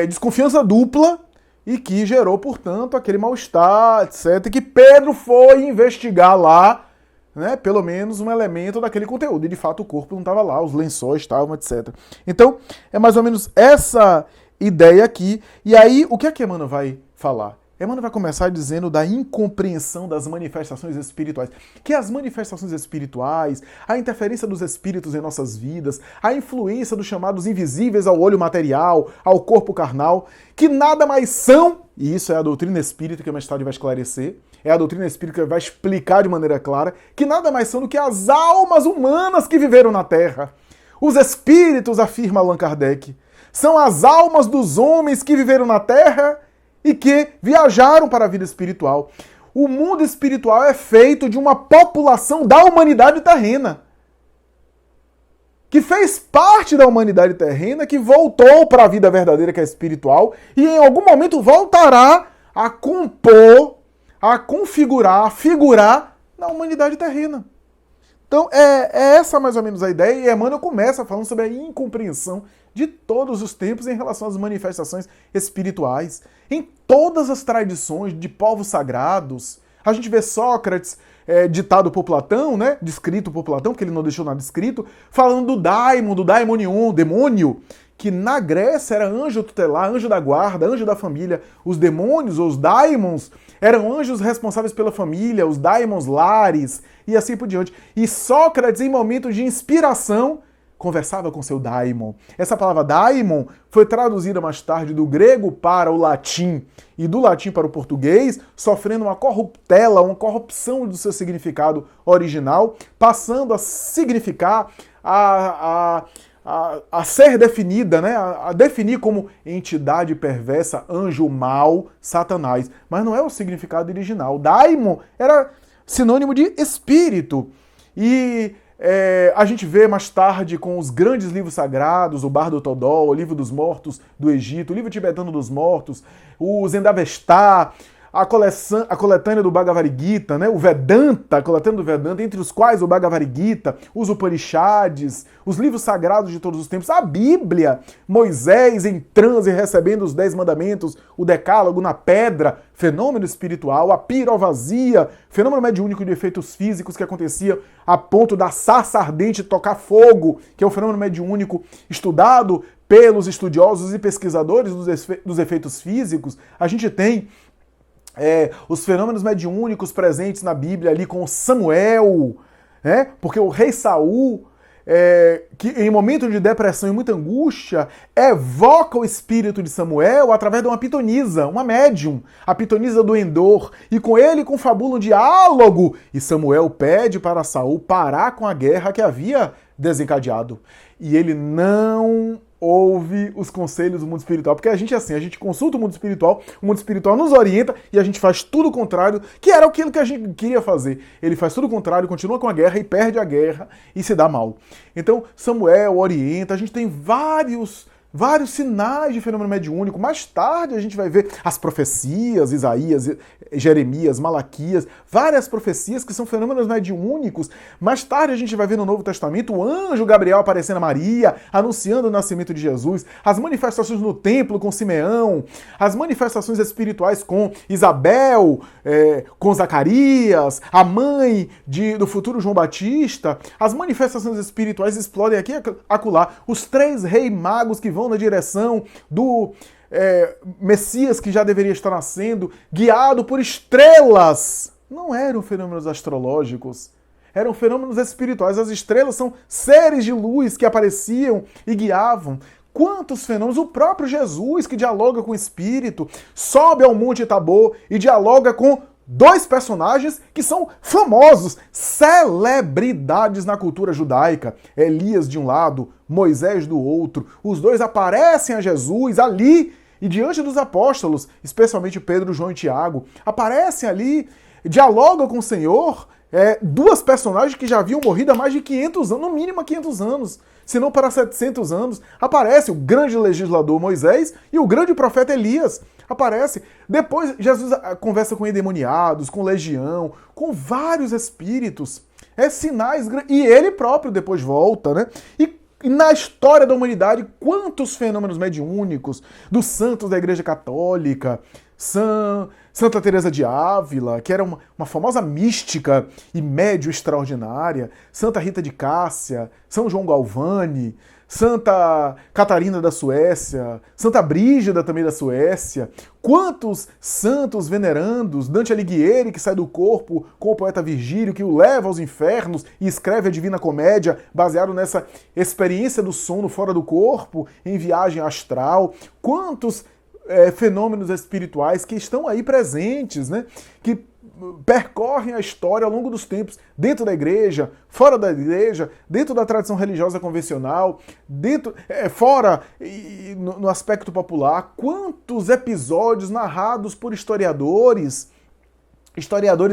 desconfiança dupla e que gerou, portanto, aquele mal-estar, etc. E que Pedro foi investigar lá, né, pelo menos um elemento daquele conteúdo. E, de fato, o corpo não estava lá, os lençóis estavam, etc. Então, é mais ou menos essa ideia aqui. E aí, o que é que Emmanuel vai falar? Emmanuel vai começar dizendo da incompreensão das manifestações espirituais. Que as manifestações espirituais, a interferência dos espíritos em nossas vidas, a influência dos chamados invisíveis ao olho material, ao corpo carnal, que nada mais são, e isso é a doutrina espírita que mais tarde vai esclarecer, é a doutrina espírita que vai explicar de maneira clara, que nada mais são do que as almas humanas que viveram na Terra. Os espíritos, afirma Allan Kardec, são as almas dos homens que viveram na Terra e que viajaram para a vida espiritual. O mundo espiritual é feito de uma população da humanidade terrena, que fez parte da humanidade terrena, que voltou para a vida verdadeira, que é espiritual, e em algum momento voltará a compor, a configurar, a figurar na humanidade terrena. Então, é essa mais ou menos a ideia, e Emmanuel começa falando sobre a incompreensão de todos os tempos em relação às manifestações espirituais. Em todas as tradições de povos sagrados, a gente vê Sócrates, ditado por Platão, né, descrito por Platão, porque ele não deixou nada escrito, falando do daimon, do daimonion, demônio, que na Grécia era anjo tutelar, anjo da guarda, anjo da família. Os demônios, ou os daimons, eram anjos responsáveis pela família, os daimons lares, e assim por diante. E Sócrates, em momentos de inspiração, conversava com seu daimon. Essa palavra daimon foi traduzida mais tarde do grego para o latim e do latim para o português, sofrendo uma corruptela, uma corrupção do seu significado original, passando a significar, a ser definida, né, a definir como entidade perversa, anjo mau, Satanás. Mas não é o significado original. Daimon era sinônimo de espírito. E a gente vê mais tarde com os grandes livros sagrados, o Bardo Todó, o Livro dos Mortos do Egito, o Livro Tibetano dos Mortos, o Zendavestá, a coletânea do Bhagavad Gita, né? O Vedanta, a coletânea do Vedanta, entre os quais o Bhagavad Gita, os Upanishads, os livros sagrados de todos os tempos, a Bíblia, Moisés em transe recebendo os 10 mandamentos, o Decálogo na pedra, fenômeno espiritual, a pirovasia, fenômeno mediúnico de efeitos físicos que acontecia a ponto da sarça ardente tocar fogo, que é um fenômeno mediúnico estudado pelos estudiosos e pesquisadores dos efeitos físicos. A gente tem os fenômenos mediúnicos presentes na Bíblia ali com Samuel, né? Porque o rei Saul, que em momento de depressão e muita angústia, evoca o espírito de Samuel através de uma pitonisa, uma médium, a pitonisa do Endor, e com ele confabula um diálogo, e Samuel pede para Saul parar com a guerra que havia desencadeado. E ele não ouve os conselhos do mundo espiritual, porque a gente é assim, a gente consulta o mundo espiritual nos orienta e a gente faz tudo o contrário, que era aquilo que a gente queria fazer. Ele faz tudo o contrário, continua com a guerra e perde a guerra e se dá mal. Então, Samuel orienta, a gente tem vários sinais de fenômeno mediúnico. Mais tarde a gente vai ver as profecias, Isaías, Jeremias, Malaquias, várias profecias que são fenômenos mediúnicos. Mais tarde a gente vai ver no Novo Testamento o anjo Gabriel aparecendo a Maria, anunciando o nascimento de Jesus, as manifestações no templo com Simeão, as manifestações espirituais com Isabel, com Zacarias, a mãe do futuro João Batista. As manifestações espirituais explodem aqui e acolá. Os 3 reis magos que vão na direção do Messias que já deveria estar nascendo, guiado por estrelas. Não eram fenômenos astrológicos, eram fenômenos espirituais. As estrelas são seres de luz que apareciam e guiavam. Quantos fenômenos! O próprio Jesus, que dialoga com o Espírito, sobe ao Monte Tabor e dialoga com 2 personagens que são famosos, celebridades na cultura judaica. Elias de um lado, Moisés do outro. Os 2 aparecem a Jesus ali e diante dos apóstolos, especialmente Pedro, João e Tiago. Aparecem ali, dialogam com o Senhor. 2 personagens que já haviam morrido há mais de 500 anos, no mínimo 500 anos, se não para 700 anos. Aparece o grande legislador Moisés e o grande profeta Elias. Aparece. Depois Jesus conversa com endemoniados, com legião, com vários espíritos. Sinais. E ele próprio depois volta, né? E na história da humanidade, quantos fenômenos mediúnicos dos santos da Igreja Católica, Santa Teresa de Ávila, que era uma famosa mística e médium extraordinária, Santa Rita de Cássia, São João Galvani, Santa Catarina da Suécia, Santa Brígida também da Suécia. Quantos santos venerandos, Dante Alighieri, que sai do corpo com o poeta Virgílio, que o leva aos infernos e escreve a Divina Comédia, baseado nessa experiência do sono fora do corpo, em viagem astral. Quantos fenômenos espirituais que estão aí presentes, né? Que percorrem a história ao longo dos tempos, dentro da igreja, fora da igreja, dentro da tradição religiosa convencional, fora e no aspecto popular. Quantos episódios narrados por historiadores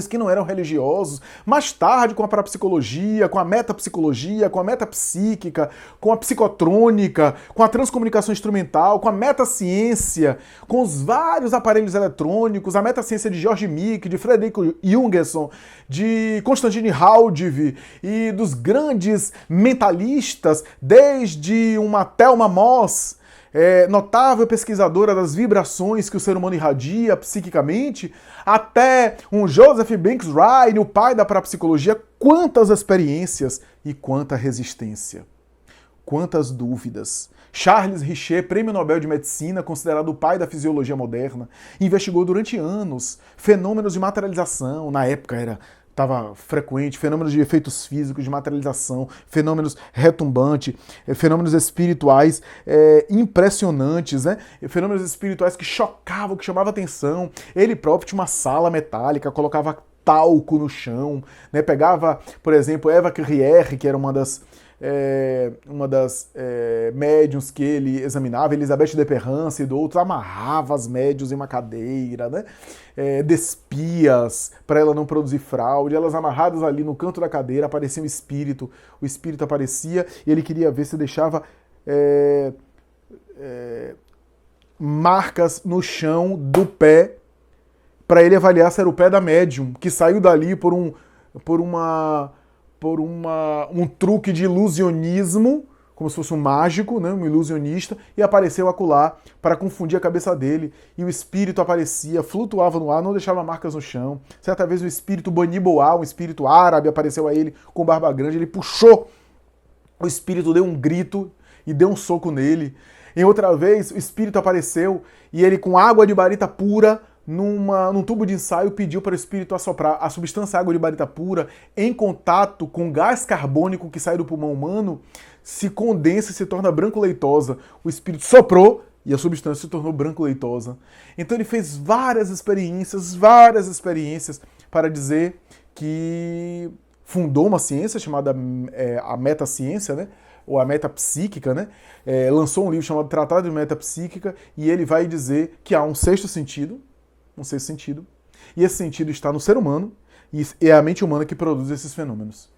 que não eram religiosos, mais tarde com a parapsicologia, com a metapsicologia, com a metapsíquica, com a psicotrônica, com a transcomunicação instrumental, com a metaciência, com os vários aparelhos eletrônicos, a metaciência de George Mick, de Frederico Jungerson, de Konstantin Haudive e dos grandes mentalistas, desde uma Thelma Moss, notável pesquisadora das vibrações que o ser humano irradia psiquicamente, até um Joseph Banks Ryan, o pai da parapsicologia. Quantas experiências e quanta resistência. Quantas dúvidas. Charles Richer, prêmio Nobel de Medicina, considerado o pai da fisiologia moderna, investigou durante anos fenômenos de materialização. Na época estava frequente, fenômenos de efeitos físicos, de materialização, fenômenos retumbantes, fenômenos espirituais impressionantes, né? Fenômenos espirituais que chocavam, que chamavam atenção. Ele próprio tinha uma sala metálica, colocava talco no chão, né? Pegava, por exemplo, Eva Crier, que era uma das médiuns que ele examinava, Elizabeth de Perrance e do outro, amarrava as médiuns em uma cadeira, né? Despias para ela não produzir fraude, elas amarradas ali no canto da cadeira, aparecia o espírito aparecia e ele queria ver se deixava marcas no chão do pé para ele avaliar se era o pé da médium, que saiu dali por um truque de ilusionismo, como se fosse um mágico, né, um ilusionista, e apareceu acolá para confundir a cabeça dele, e o espírito aparecia, flutuava no ar, não deixava marcas no chão. Certa vez o espírito Bani Boal, um espírito árabe, apareceu a ele com barba grande, ele puxou, o espírito deu um grito e deu um soco nele. Em outra vez, o espírito apareceu e ele, com água de barita pura, num tubo de ensaio, pediu para o espírito assoprar a substância água de barita pura em contato com gás carbônico que sai do pulmão humano, se condensa e se torna branco-leitosa. O espírito soprou e a substância se tornou branco-leitosa. Então ele fez várias experiências para dizer que fundou uma ciência chamada a metaciência, né? Ou a metapsíquica, né? Lançou um livro chamado Tratado de Metapsíquica, e ele vai dizer que há um sexto sentido, e esse sentido está no ser humano, e é a mente humana que produz esses fenômenos.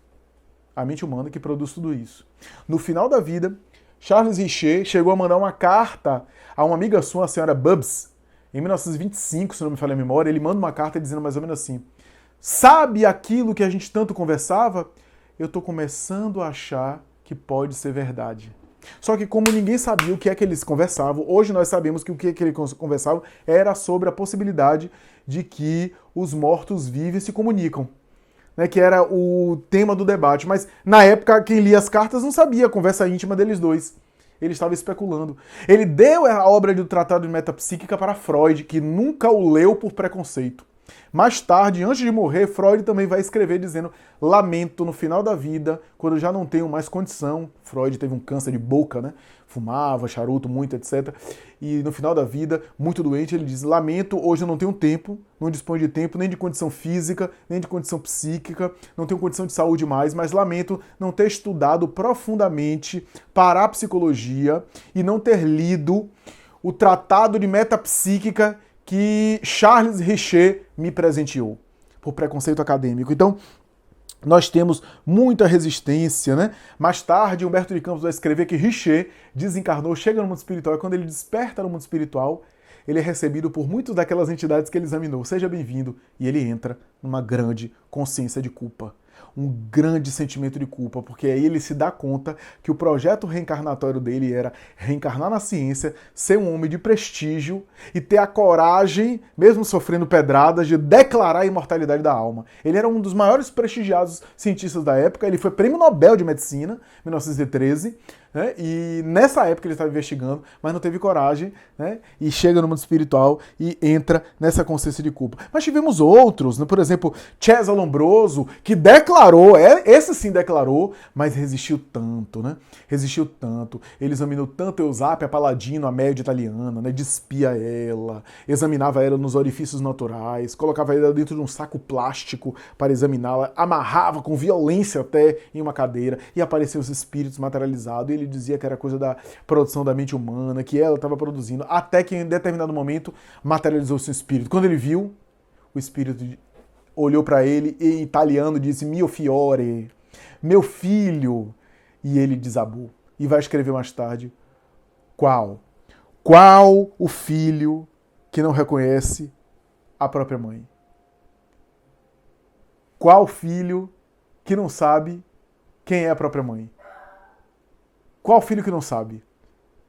A mente humana que produz tudo isso. No final da vida, Charles Richer chegou a mandar uma carta a uma amiga sua, a senhora Bubbs, em 1925, se não me falha a memória. Ele manda uma carta dizendo mais ou menos assim: sabe aquilo que a gente tanto conversava? Eu estou começando a achar que pode ser verdade. Só que como ninguém sabia o que é que eles conversavam, hoje nós sabemos que o que eles conversavam era sobre a possibilidade de que os mortos-vivos se comunicam, né, que era o tema do debate. Mas na época quem lia as cartas não sabia a conversa íntima deles dois. Ele estava especulando. Ele deu a obra do Tratado de Metapsíquica para Freud, que nunca o leu por preconceito. Mais tarde, antes de morrer, Freud também vai escrever dizendo: lamento, no final da vida, quando eu já não tenho mais condição. Freud teve um câncer de boca, né? Fumava, charuto muito, etc. E no final da vida, muito doente, ele diz: lamento, hoje eu não tenho tempo, não disponho de tempo, nem de condição física, nem de condição psíquica, não tenho condição de saúde mais, mas lamento não ter estudado profundamente parapsicologia e não ter lido o Tratado de Metapsíquica que Charles Richer me presenteou, por preconceito acadêmico. Então, nós temos muita resistência, né? Mais tarde, Humberto de Campos vai escrever que Richer desencarnou, chega no mundo espiritual, e quando ele desperta no mundo espiritual, ele é recebido por muitas daquelas entidades que ele examinou. Seja bem-vindo. E ele entra numa grande consciência de culpa. Um grande sentimento de culpa, porque aí ele se dá conta que o projeto reencarnatório dele era reencarnar na ciência, ser um homem de prestígio e ter a coragem, mesmo sofrendo pedradas, de declarar a imortalidade da alma. Ele era um dos maiores prestigiados cientistas da época, ele foi prêmio Nobel de Medicina, em 1913, né? E nessa época ele estava investigando, mas não teve coragem, né? E chega no mundo espiritual e entra nessa consciência de culpa. Mas tivemos outros, né? Por exemplo, César Lombroso, que declarou, esse sim declarou, mas resistiu tanto, né? Resistiu tanto. Ele examinou tanto Eusapia Paladino, a média italiana, né? Despia ela, examinava ela nos orifícios naturais, colocava ela dentro de um saco plástico para examiná-la, amarrava com violência até em uma cadeira e apareciam os espíritos materializados. E ele dizia que era coisa da produção da mente humana, que ela estava produzindo, até que em determinado momento materializou-se o espírito. Quando ele viu, o espírito olhou para ele e em italiano disse: mio fiore, meu filho, e ele desabou. E vai escrever mais tarde: qual o filho que não reconhece a própria mãe? Qual filho que não sabe quem é a própria mãe? Qual filho que não sabe?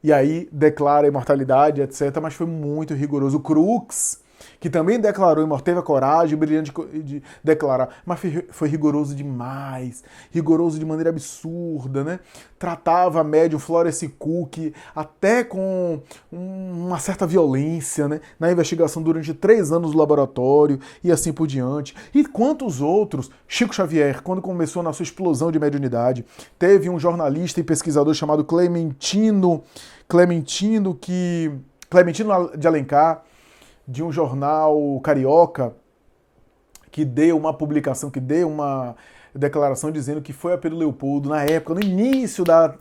E aí declara a imortalidade, etc. Mas foi muito rigoroso. Crookes, que também declarou imortal, teve a coragem brilhante de declarar, mas foi rigoroso demais, rigoroso de maneira absurda, né? Tratava a médium Florence Cook até com uma certa violência, né? Na investigação durante 3 anos no laboratório e assim por diante. E quantos outros? Chico Xavier, quando começou na sua explosão de mediunidade, teve um jornalista e pesquisador chamado Clementino de Alencar, de um jornal carioca, que deu uma publicação, que deu uma declaração dizendo que foi a Pedro Leopoldo, na época, no início da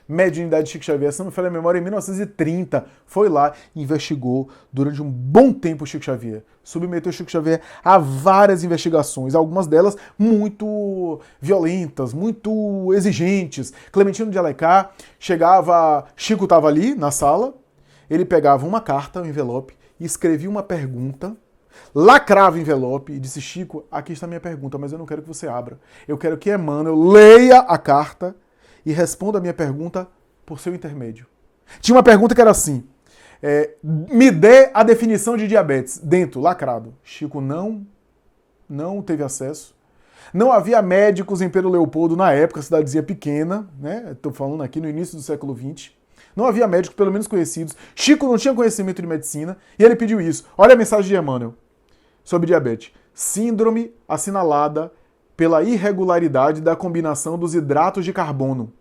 mediunidade de Chico Xavier, se não me falha a memória, em 1930, foi lá e investigou durante um bom tempo o Chico Xavier. Submeteu o Chico Xavier a várias investigações, algumas delas muito violentas, muito exigentes. Clementino de Alencar chegava, Chico estava ali na sala, ele pegava uma carta, um envelope, e escrevia uma pergunta, lacrava o envelope e disse: Chico, aqui está a minha pergunta, mas eu não quero que você abra. Eu quero que Emmanuel leia a carta e responda a minha pergunta por seu intermédio. Tinha uma pergunta que era assim: me dê a definição de diabetes. Dentro, lacrado. Chico não teve acesso. Não havia médicos em Pedro Leopoldo na época, cidadezinha pequena, né? Estou falando aqui no início do século XX. não havia médicos, pelo menos conhecidos. Chico não tinha conhecimento de medicina e ele pediu isso. Olha a mensagem de Emmanuel sobre diabetes. Síndrome assinalada pela irregularidade da combinação dos hidratos de carbono,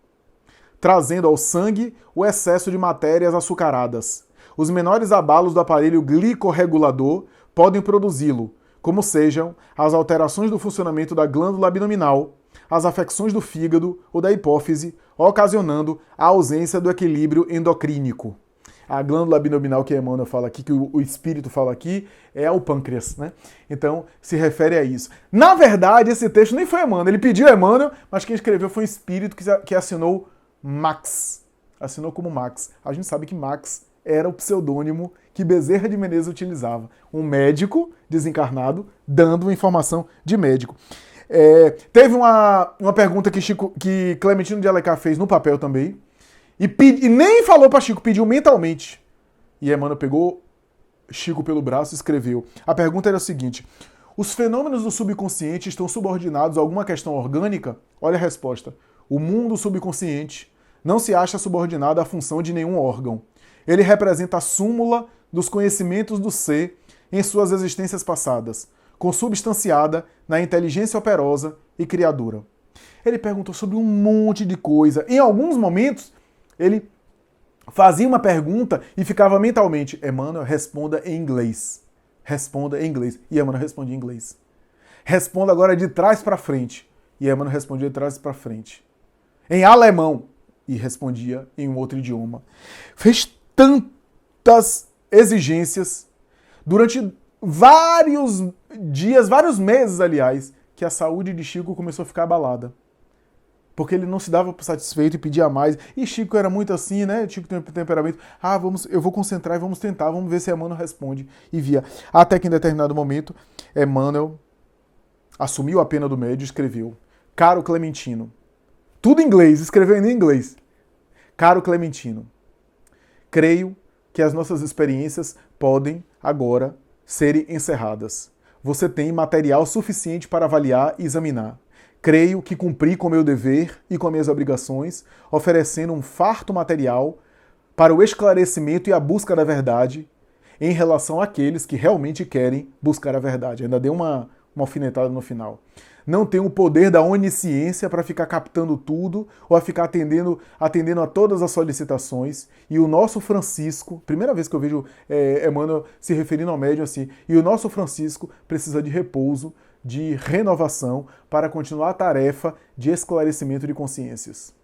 trazendo ao sangue o excesso de matérias açucaradas. Os menores abalos do aparelho glicorregulador podem produzi-lo, como sejam as alterações do funcionamento da glândula abdominal, as afecções do fígado ou da hipófise, ocasionando a ausência do equilíbrio endocrínico. A glândula abdominal que Emmanuel fala aqui, que o espírito fala aqui, é o pâncreas, né? Então, se refere a isso. Na verdade, esse texto nem foi Emmanuel, ele pediu a Emmanuel, mas quem escreveu foi um espírito que assinou Max. Assinou como Max. A gente sabe que Max era o pseudônimo que Bezerra de Menezes utilizava. Um médico desencarnado dando uma informação de médico. Teve uma pergunta que Clementino de Alencar fez no papel também, e nem falou para Chico, pediu mentalmente. E Emmanuel pegou Chico pelo braço e escreveu. A pergunta era a seguinte: os fenômenos do subconsciente estão subordinados a alguma questão orgânica? Olha a resposta. O mundo subconsciente não se acha subordinado à função de nenhum órgão. Ele representa a súmula dos conhecimentos do ser em suas existências passadas, consubstanciada na inteligência operosa e criadora. Ele perguntou sobre um monte de coisa. Em alguns momentos, ele fazia uma pergunta e ficava mentalmente: Emmanuel, responda em inglês. Responda em inglês. E Emmanuel respondia em inglês. Responda agora de trás para frente. E Emmanuel respondia de trás para frente. Em alemão. E respondia em um outro idioma. Fez tantas exigências durante vários dias, vários meses, aliás, que a saúde de Chico começou a ficar abalada. Porque ele não se dava por satisfeito e pedia mais. E Chico era muito assim, né? Chico tem um temperamento. Eu vou concentrar e vamos tentar, vamos ver se Emmanuel responde. E via. Até que em determinado momento, Emmanuel assumiu a pena do médio e escreveu: Caro Clementino. Tudo em inglês, escreveu em inglês. Caro Clementino, creio que as nossas experiências podem agora serem encerradas. Você tem material suficiente para avaliar e examinar. Creio que cumpri com meu dever e com minhas obrigações, oferecendo um farto material para o esclarecimento e a busca da verdade em relação àqueles que realmente querem buscar a verdade. Ainda dei uma alfinetada no final. Não tenho o poder da onisciência para ficar captando tudo ou a ficar atendendo a todas as solicitações. E o nosso Francisco, primeira vez que eu vejo Emmanuel se referindo ao médium assim, e o nosso Francisco precisa de repouso, de renovação para continuar a tarefa de esclarecimento de consciências.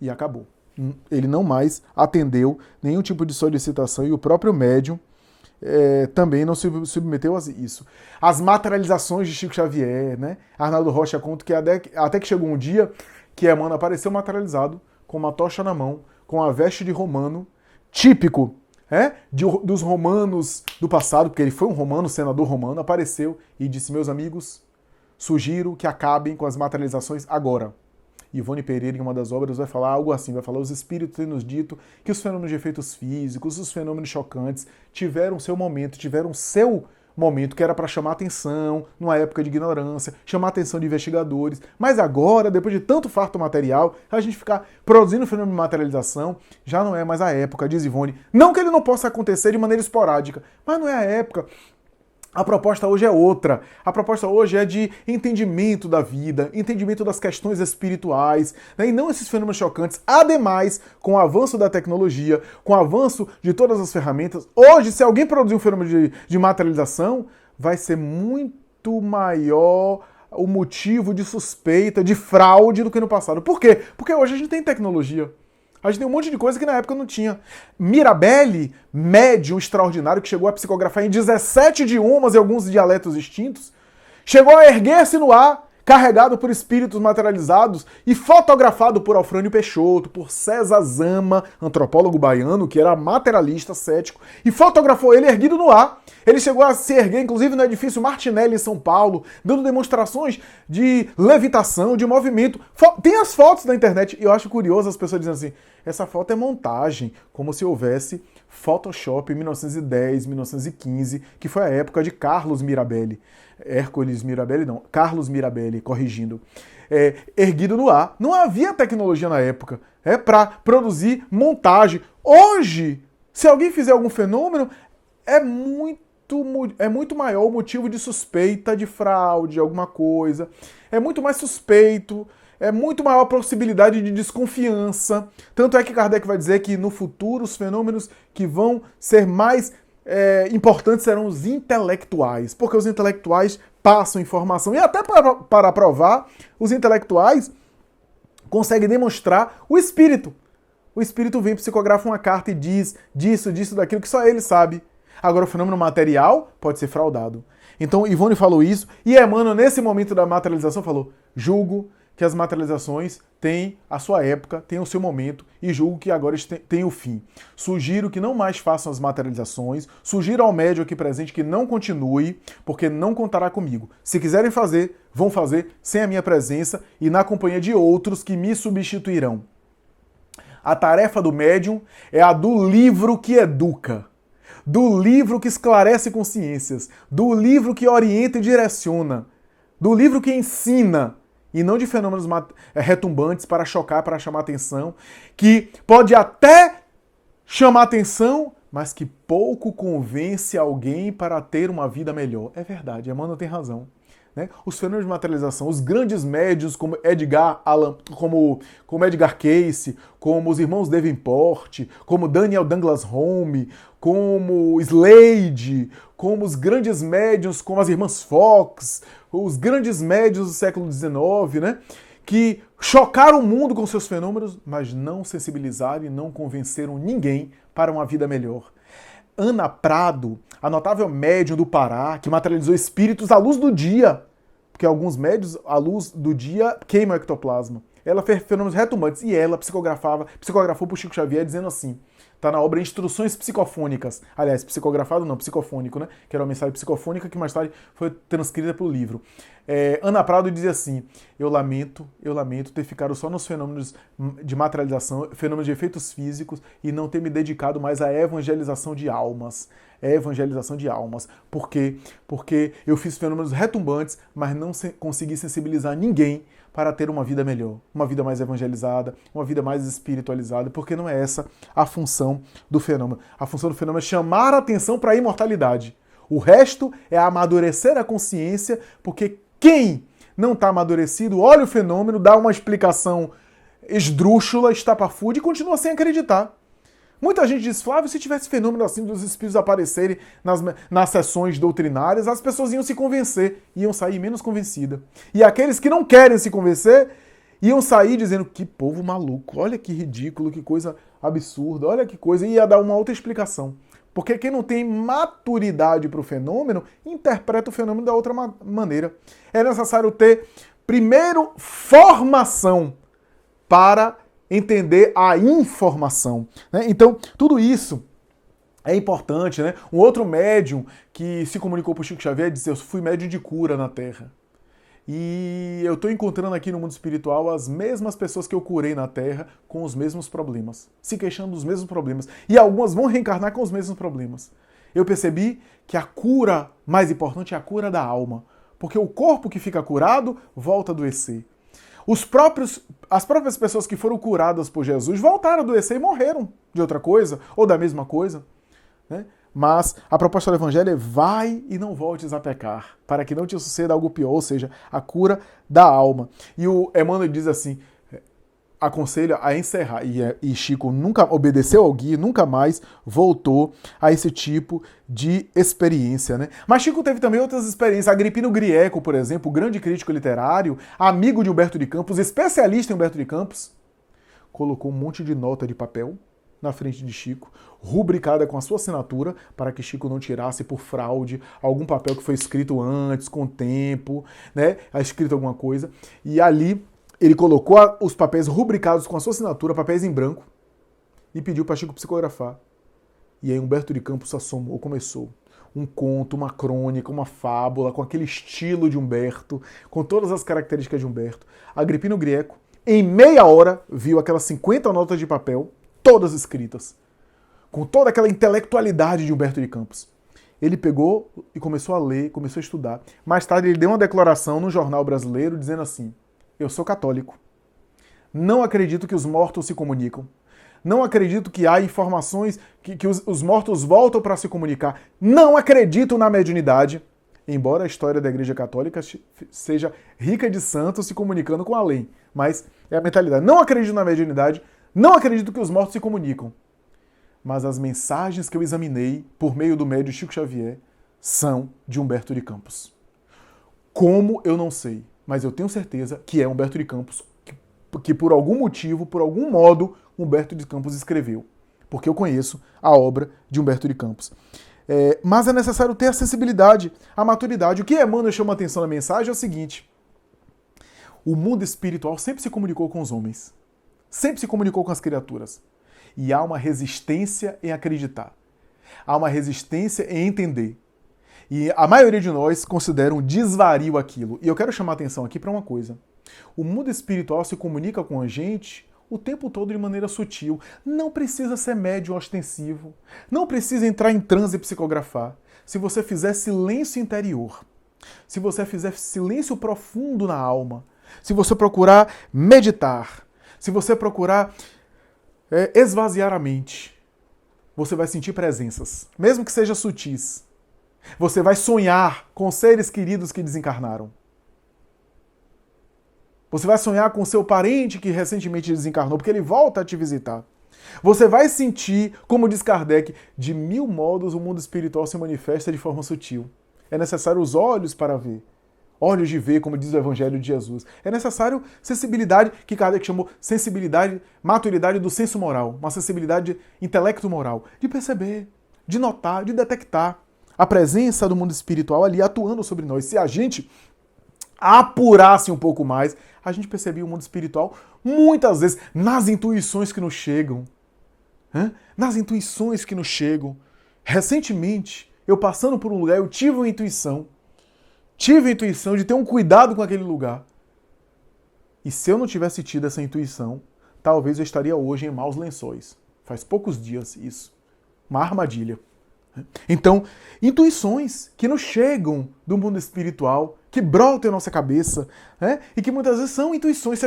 E acabou. Ele não mais atendeu nenhum tipo de solicitação e o próprio médium também não se submeteu a isso. As materializações de Chico Xavier, né? Arnaldo Rocha conta que até que chegou um dia que Emmanuel apareceu materializado com uma tocha na mão, com a veste de romano, típico dos romanos do passado, porque ele foi um romano, senador romano, apareceu e disse: meus amigos, sugiro que acabem com as materializações agora. Ivone Pereira, em uma das obras, vai falar algo assim, vai falar: os espíritos têm nos dito que os fenômenos de efeitos físicos, os fenômenos chocantes, tiveram seu momento, que era para chamar atenção, numa época de ignorância, chamar atenção de investigadores, mas agora, depois de tanto farto material, a gente ficar produzindo fenômeno de materialização, já não é mais a época, diz Ivone. Não que ele não possa acontecer de maneira esporádica, mas não é a época. A proposta hoje é outra. A proposta hoje é de entendimento da vida, entendimento das questões espirituais, né? E não esses fenômenos chocantes. Ademais, com o avanço da tecnologia, com o avanço de todas as ferramentas, hoje, se alguém produzir um fenômeno de materialização, vai ser muito maior o motivo de suspeita, de fraude do que no passado. Por quê? Porque hoje a gente tem tecnologia. A gente tem um monte de coisa que na época não tinha. Mirabelli, médium extraordinário, que chegou a psicografar em 17 idiomas e alguns dialetos distintos, chegou a erguer-se no ar, carregado por espíritos materializados e fotografado por Alfrânio Peixoto, por César Zama, antropólogo baiano, que era materialista, cético, e fotografou ele erguido no ar. Ele chegou a se erguer, inclusive, no edifício Martinelli, em São Paulo, dando demonstrações de levitação, de movimento. Tem as fotos na internet, e eu acho curioso as pessoas dizendo assim: essa foto é montagem, como se houvesse Photoshop em 1910, 1915, que foi a época de Carlos Mirabelli. Hércules Mirabelli não, Carlos Mirabelli, corrigindo. Erguido no ar. Não havia tecnologia na época para produzir montagem. Hoje, se alguém fizer algum fenômeno, é muito maior o motivo de suspeita de fraude, alguma coisa. É muito mais suspeito, é muito maior a possibilidade de desconfiança. Tanto é que Kardec vai dizer que no futuro os fenômenos que vão ser mais importantes serão os intelectuais, porque os intelectuais passam informação. E até para provar, os intelectuais conseguem demonstrar o espírito. O espírito vem, psicografa uma carta e diz disso, daquilo que só ele sabe. Agora, o fenômeno material pode ser fraudado. Então, Ivone falou isso, e Emmanuel, nesse momento da materialização, falou: julgo que as materializações têm a sua época, têm o seu momento, e julgo que agora tem o fim. Sugiro que não mais façam as materializações, sugiro ao médium aqui presente que não continue, porque não contará comigo. Se quiserem fazer, vão fazer sem a minha presença e na companhia de outros que me substituirão. A tarefa do médium é a do livro que educa, do livro que esclarece consciências, do livro que orienta e direciona, do livro que ensina, e não de fenômenos retumbantes para chocar, para chamar atenção, que pode até chamar atenção, mas que pouco convence alguém para ter uma vida melhor. É verdade, Emmanuel tem razão. Né? Os fenômenos de materialização, os grandes médios como Edgar Cayce, como os irmãos Davenport, como Daniel Douglas Home, como Slade, como os grandes médios, como as irmãs Fox, os grandes médios do século XIX, né? Que chocaram o mundo com seus fenômenos, mas não sensibilizaram e não convenceram ninguém para uma vida melhor. Ana Prado, a notável médium do Pará, que materializou espíritos à luz do dia, porque alguns médios, à luz do dia, queimam o ectoplasma. Ela fez fenômenos retumbantes e ela psicografou para o Chico Xavier dizendo assim, está na obra Instruções Psicofônicas, aliás, psicografado não, psicofônico, né? Que era uma mensagem psicofônica que mais tarde foi transcrita pelo livro. Ana Prado dizia assim: eu lamento ter ficado só nos fenômenos de materialização, fenômenos de efeitos físicos e não ter me dedicado mais à evangelização de almas. Por quê? Porque eu fiz fenômenos retumbantes, mas não consegui sensibilizar ninguém para ter uma vida melhor, uma vida mais evangelizada, uma vida mais espiritualizada, porque não é essa a função do fenômeno. A função do fenômeno é chamar a atenção para a imortalidade. O resto é amadurecer a consciência, porque quem não está amadurecido olha o fenômeno, dá uma explicação esdrúxula, estapafúrdia e continua sem acreditar. Muita gente diz: Flávio, se tivesse fenômeno assim dos espíritos aparecerem nas sessões doutrinárias, as pessoas iam se convencer, iam sair menos convencidas. E aqueles que não querem se convencer, iam sair dizendo: que povo maluco, olha que ridículo, que coisa absurda, olha que coisa, e ia dar uma outra explicação. Porque quem não tem maturidade para o fenômeno, interpreta o fenômeno da outra maneira. É necessário ter, primeiro, formação para entender a informação. Né? Então, tudo isso é importante. Né? Um outro médium que se comunicou para o Chico Xavier disse: eu fui médium de cura na Terra. E eu estou encontrando aqui no mundo espiritual as mesmas pessoas que eu curei na Terra com os mesmos problemas, se queixando dos mesmos problemas. E algumas vão reencarnar com os mesmos problemas. Eu percebi que a cura mais importante é a cura da alma, porque o corpo que fica curado volta a adoecer. As próprias pessoas que foram curadas por Jesus voltaram a adoecer e morreram de outra coisa, ou da mesma coisa. Né? Mas a proposta do Evangelho é: vai e não voltes a pecar, para que não te suceda algo pior, ou seja, a cura da alma. E o Emmanuel diz assim, aconselha a encerrar, e Chico nunca obedeceu ao guia, nunca mais voltou a esse tipo de experiência, né? Mas Chico teve também outras experiências. Agripino Grieco, por exemplo, grande crítico literário, amigo de Humberto de Campos, especialista em Humberto de Campos, colocou um monte de nota de papel na frente de Chico, rubricada com a sua assinatura, para que Chico não tirasse por fraude algum papel que foi escrito antes, com tempo, né? Escrito alguma coisa, e ali ele colocou os papéis rubricados com a sua assinatura, papéis em branco, e pediu para Chico psicografar. E aí Humberto de Campos começou um conto, uma crônica, uma fábula, com aquele estilo de Humberto, com todas as características de Humberto. Agripino Grieco, em meia hora, viu aquelas 50 notas de papel, todas escritas, com toda aquela intelectualidade de Humberto de Campos. Ele pegou e começou a ler, começou a estudar. Mais tarde ele deu uma declaração num jornal brasileiro dizendo assim: eu sou católico. Não acredito que os mortos se comunicam. Não acredito que há informações que os mortos voltam para se comunicar. Não acredito na mediunidade. Embora a história da Igreja Católica seja rica de santos se comunicando com além. Mas é a mentalidade. Não acredito na mediunidade. Não acredito que os mortos se comunicam. Mas as mensagens que eu examinei por meio do médium Chico Xavier são de Humberto de Campos. Como eu não sei, mas eu tenho certeza que é Humberto de Campos, que por algum motivo, por algum modo, Humberto de Campos escreveu. Porque eu conheço a obra de Humberto de Campos. Mas é necessário ter a sensibilidade, a maturidade. O que Emmanuel chama a atenção na mensagem é o seguinte: o mundo espiritual sempre se comunicou com os homens, sempre se comunicou com as criaturas. E há uma resistência em acreditar. Há uma resistência em entender. E a maioria de nós considera um desvario aquilo. E eu quero chamar a atenção aqui para uma coisa. O mundo espiritual se comunica com a gente o tempo todo de maneira sutil. Não precisa ser médium ostensivo. Não precisa entrar em transe e psicografar. Se você fizer silêncio interior, se você fizer silêncio profundo na alma, se você procurar meditar, se você procurar esvaziar a mente, você vai sentir presenças, mesmo que sejam sutis. Você vai sonhar com seres queridos que desencarnaram. Você vai sonhar com seu parente que recentemente desencarnou, porque ele volta a te visitar. Você vai sentir, como diz Kardec, de 1000 modos o mundo espiritual se manifesta de forma sutil. É necessário os olhos para ver. Olhos de ver, como diz o Evangelho de Jesus. É necessário sensibilidade, que Kardec chamou sensibilidade, maturidade do senso moral. Uma sensibilidade intelecto-moral. De perceber, de notar, de detectar a presença do mundo espiritual ali atuando sobre nós. Se a gente apurasse um pouco mais, a gente percebia o mundo espiritual muitas vezes nas intuições que nos chegam. Nas intuições que nos chegam. Recentemente, eu passando por um lugar, eu tive uma intuição. Tive a intuição de ter um cuidado com aquele lugar. E se eu não tivesse tido essa intuição, talvez eu estaria hoje em maus lençóis. Faz poucos dias isso. Uma armadilha. Então, intuições que nos chegam do mundo espiritual, que brotam em nossa cabeça, e que muitas vezes são intuições. Se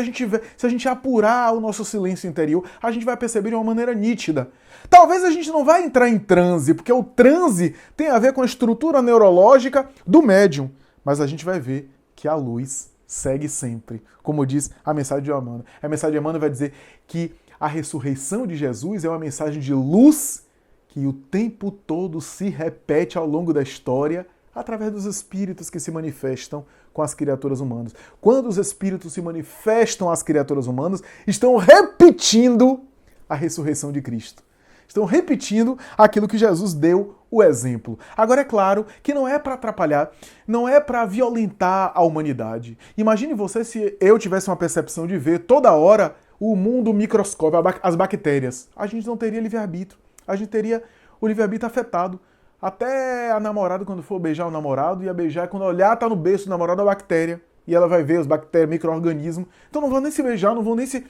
a gente apurar o nosso silêncio interior, a gente vai perceber de uma maneira nítida. Talvez a gente não vai entrar em transe, porque o transe tem a ver com a estrutura neurológica do médium. Mas a gente vai ver que a luz segue sempre. Como diz a mensagem de Emmanuel. A mensagem de Emmanuel vai dizer que a ressurreição de Jesus é uma mensagem de luz que o tempo todo se repete ao longo da história através dos espíritos que se manifestam com as criaturas humanas. Quando os espíritos se manifestam às criaturas humanas, estão repetindo a ressurreição de Cristo. Estão repetindo aquilo que Jesus deu o exemplo. Agora, é claro que não é para atrapalhar, não é para violentar a humanidade. Imagine você se eu tivesse uma percepção de ver toda hora o mundo microscópico, as bactérias. A gente não teria livre-arbítrio. A gente teria o livre-arbítrio afetado. Até a namorada, quando for beijar o namorado, ia beijar, quando olhar, tá no berço do namorado a bactéria. E ela vai ver os bactérias, micro-organismos. Então não vão nem se beijar, não vão nem se...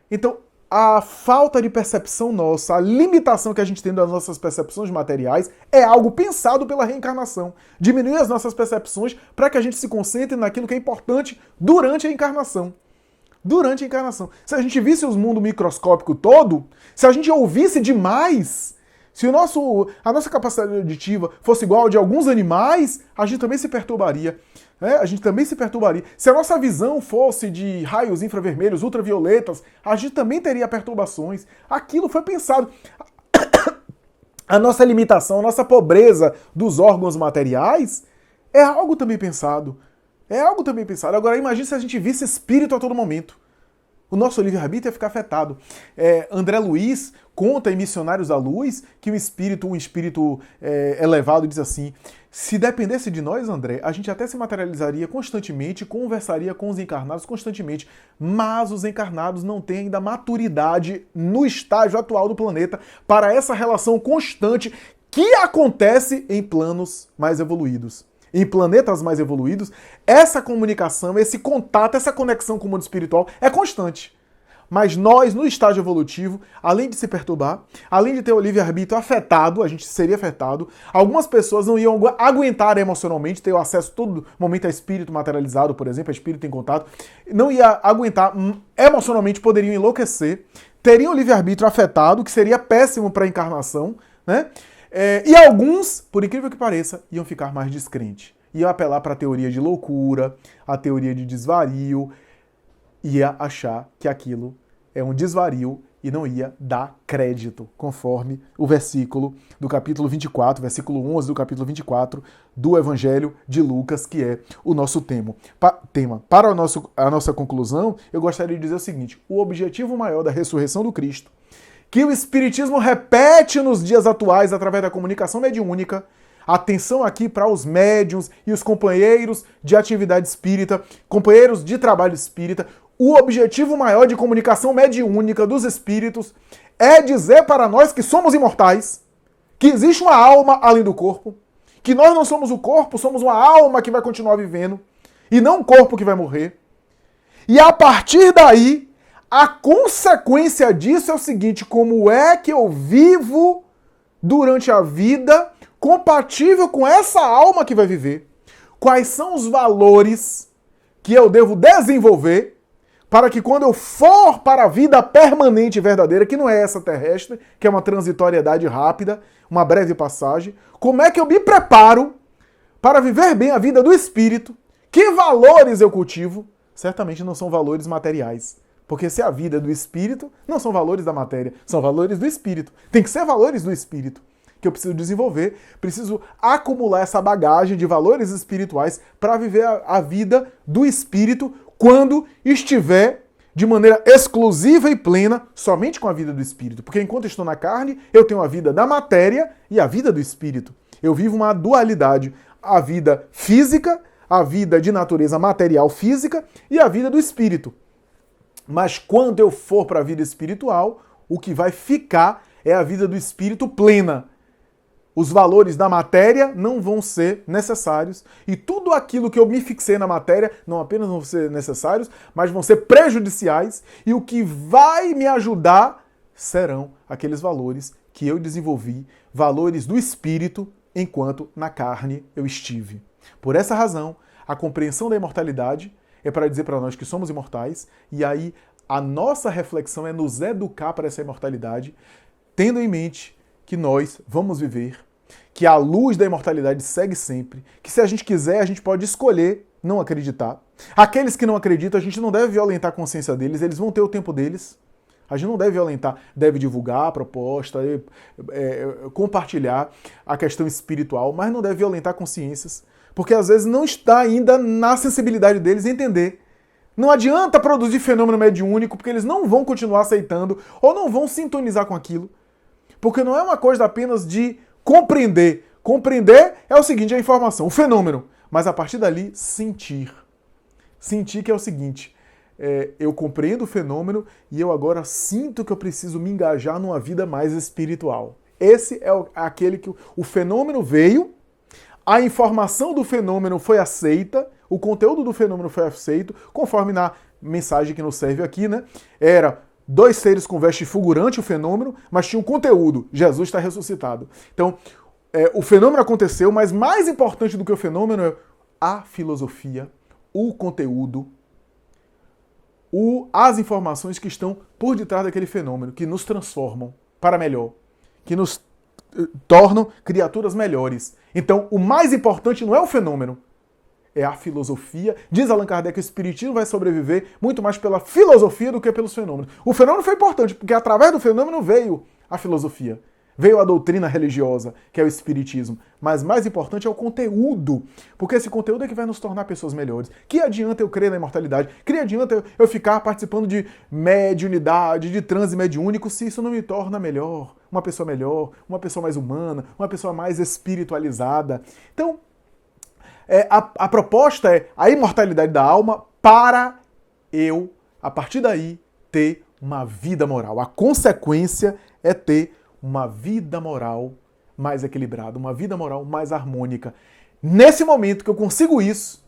Então, a falta de percepção nossa, a limitação que a gente tem das nossas percepções materiais é algo pensado pela reencarnação. Diminuir as nossas percepções para que a gente se concentre naquilo que é importante durante a encarnação. Durante a encarnação. Se a gente visse o mundo microscópico todo, se a gente ouvisse demais, se a nossa capacidade auditiva fosse igual ao de alguns animais, a gente também se perturbaria. A gente também se perturbaria. Se a nossa visão fosse de raios infravermelhos, ultravioletas, a gente também teria perturbações. Aquilo foi pensado. A nossa limitação, a nossa pobreza dos órgãos materiais é algo também pensado. É algo também pensado. Agora, imagine se a gente visse espírito a todo momento. O nosso livre-arbítrio ia ficar afetado. André Luiz conta em Missionários da Luz que um espírito elevado diz assim: se dependesse de nós, André, a gente até se materializaria constantemente, conversaria com os encarnados constantemente, mas os encarnados não têm ainda maturidade no estágio atual do planeta para essa relação constante que acontece em planos mais evoluídos. Em planetas mais evoluídos, essa comunicação, esse contato, essa conexão com o mundo espiritual é constante. Mas nós, no estágio evolutivo, além de se perturbar, além de ter o livre-arbítrio afetado, a gente seria afetado, algumas pessoas não iam aguentar emocionalmente, ter o acesso todo momento a espírito materializado, por exemplo, a espírito em contato, não ia aguentar emocionalmente, poderiam enlouquecer, teriam o livre-arbítrio afetado, que seria péssimo para a encarnação, né? E alguns, por incrível que pareça, iam ficar mais descrentes. Iam apelar para a teoria de loucura, a teoria de desvario, ia achar que aquilo é um desvario e não ia dar crédito, conforme o versículo do capítulo 24, versículo 11 do capítulo 24 do Evangelho de Lucas, que é o nosso tema. Para a nossa conclusão, eu gostaria de dizer o seguinte: o objetivo maior da ressurreição do Cristo, que o Espiritismo repete nos dias atuais através da comunicação mediúnica. Atenção aqui para os médiuns e os companheiros de atividade espírita, companheiros de trabalho espírita. O objetivo maior de comunicação mediúnica dos espíritos é dizer para nós que somos imortais, que existe uma alma além do corpo, que nós não somos o corpo, somos uma alma que vai continuar vivendo, e não um corpo que vai morrer. E a partir daí, a consequência disso é o seguinte: como é que eu vivo durante a vida compatível com essa alma que vai viver? Quais são os valores que eu devo desenvolver para que quando eu for para a vida permanente e verdadeira, que não é essa terrestre, que é uma transitoriedade rápida, uma breve passagem, como é que eu me preparo para viver bem a vida do espírito? Que valores eu cultivo? Certamente não são valores materiais. Porque se a vida é do espírito, não são valores da matéria, são valores do espírito. Tem que ser valores do espírito que eu preciso desenvolver, preciso acumular essa bagagem de valores espirituais para viver a vida do espírito quando estiver de maneira exclusiva e plena somente com a vida do espírito. Porque enquanto estou na carne, eu tenho a vida da matéria e a vida do espírito. Eu vivo uma dualidade, a vida física, a vida de natureza material física e a vida do espírito. Mas quando eu for para a vida espiritual, o que vai ficar é a vida do espírito plena. Os valores da matéria não vão ser necessários e tudo aquilo que eu me fixei na matéria não apenas vão ser necessários, mas vão ser prejudiciais, e o que vai me ajudar serão aqueles valores que eu desenvolvi, valores do espírito, enquanto na carne eu estive. Por essa razão, a compreensão da imortalidade é para dizer para nós que somos imortais, e aí a nossa reflexão é nos educar para essa imortalidade, tendo em mente que nós vamos viver, que a luz da imortalidade segue sempre, que se a gente quiser, a gente pode escolher não acreditar. Aqueles que não acreditam, a gente não deve violentar a consciência deles, eles vão ter o tempo deles. A gente não deve violentar, deve divulgar a proposta, compartilhar a questão espiritual, mas não deve violentar consciências, porque às vezes não está ainda na sensibilidade deles entender. Não adianta produzir fenômeno mediúnico, porque eles não vão continuar aceitando ou não vão sintonizar com aquilo. Porque não é uma coisa apenas de compreender. Compreender é o seguinte, a informação, o fenômeno. Mas a partir dali, sentir. Sentir que é o seguinte, eu compreendo o fenômeno e eu agora sinto que eu preciso me engajar numa vida mais espiritual. Esse é aquele que o fenômeno veio, a informação do fenômeno foi aceita, o conteúdo do fenômeno foi aceito, conforme na mensagem que nos serve aqui, né? Era 2 seres com veste fulgurante, o fenômeno, mas tinha um conteúdo, Jesus está ressuscitado. Então, o fenômeno aconteceu, mas mais importante do que o fenômeno é a filosofia, o conteúdo, as informações que estão por detrás daquele fenômeno, que nos transformam para melhor, que nos tornam criaturas melhores. Então, o mais importante não é o fenômeno, é a filosofia. Diz Allan Kardec que o espiritismo vai sobreviver muito mais pela filosofia do que pelos fenômenos. O fenômeno foi importante, porque através do fenômeno veio a filosofia, veio a doutrina religiosa, que é o espiritismo. Mas mais importante é o conteúdo, porque esse conteúdo é que vai nos tornar pessoas melhores. Que adianta eu crer na imortalidade? Que adianta eu ficar participando de mediunidade, de transe mediúnico, se isso não me torna melhor, uma pessoa mais humana, uma pessoa mais espiritualizada? Então, a proposta é a imortalidade da alma para eu, a partir daí, ter uma vida moral. A consequência é ter uma vida moral mais equilibrada, uma vida moral mais harmônica. Nesse momento que eu consigo isso,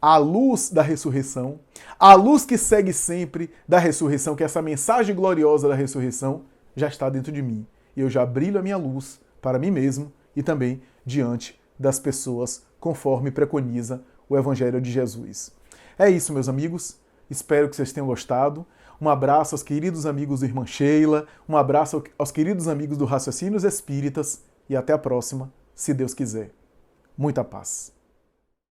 a luz da ressurreição, a luz que segue sempre da ressurreição, que é essa mensagem gloriosa da ressurreição, já está dentro de mim. E eu já brilho a minha luz para mim mesmo e também diante das pessoas, conforme preconiza o Evangelho de Jesus. É isso, meus amigos. Espero que vocês tenham gostado. Um abraço aos queridos amigos do Irmã Sheila, um abraço aos queridos amigos do Raciocínios Espíritas e até a próxima, se Deus quiser. Muita paz.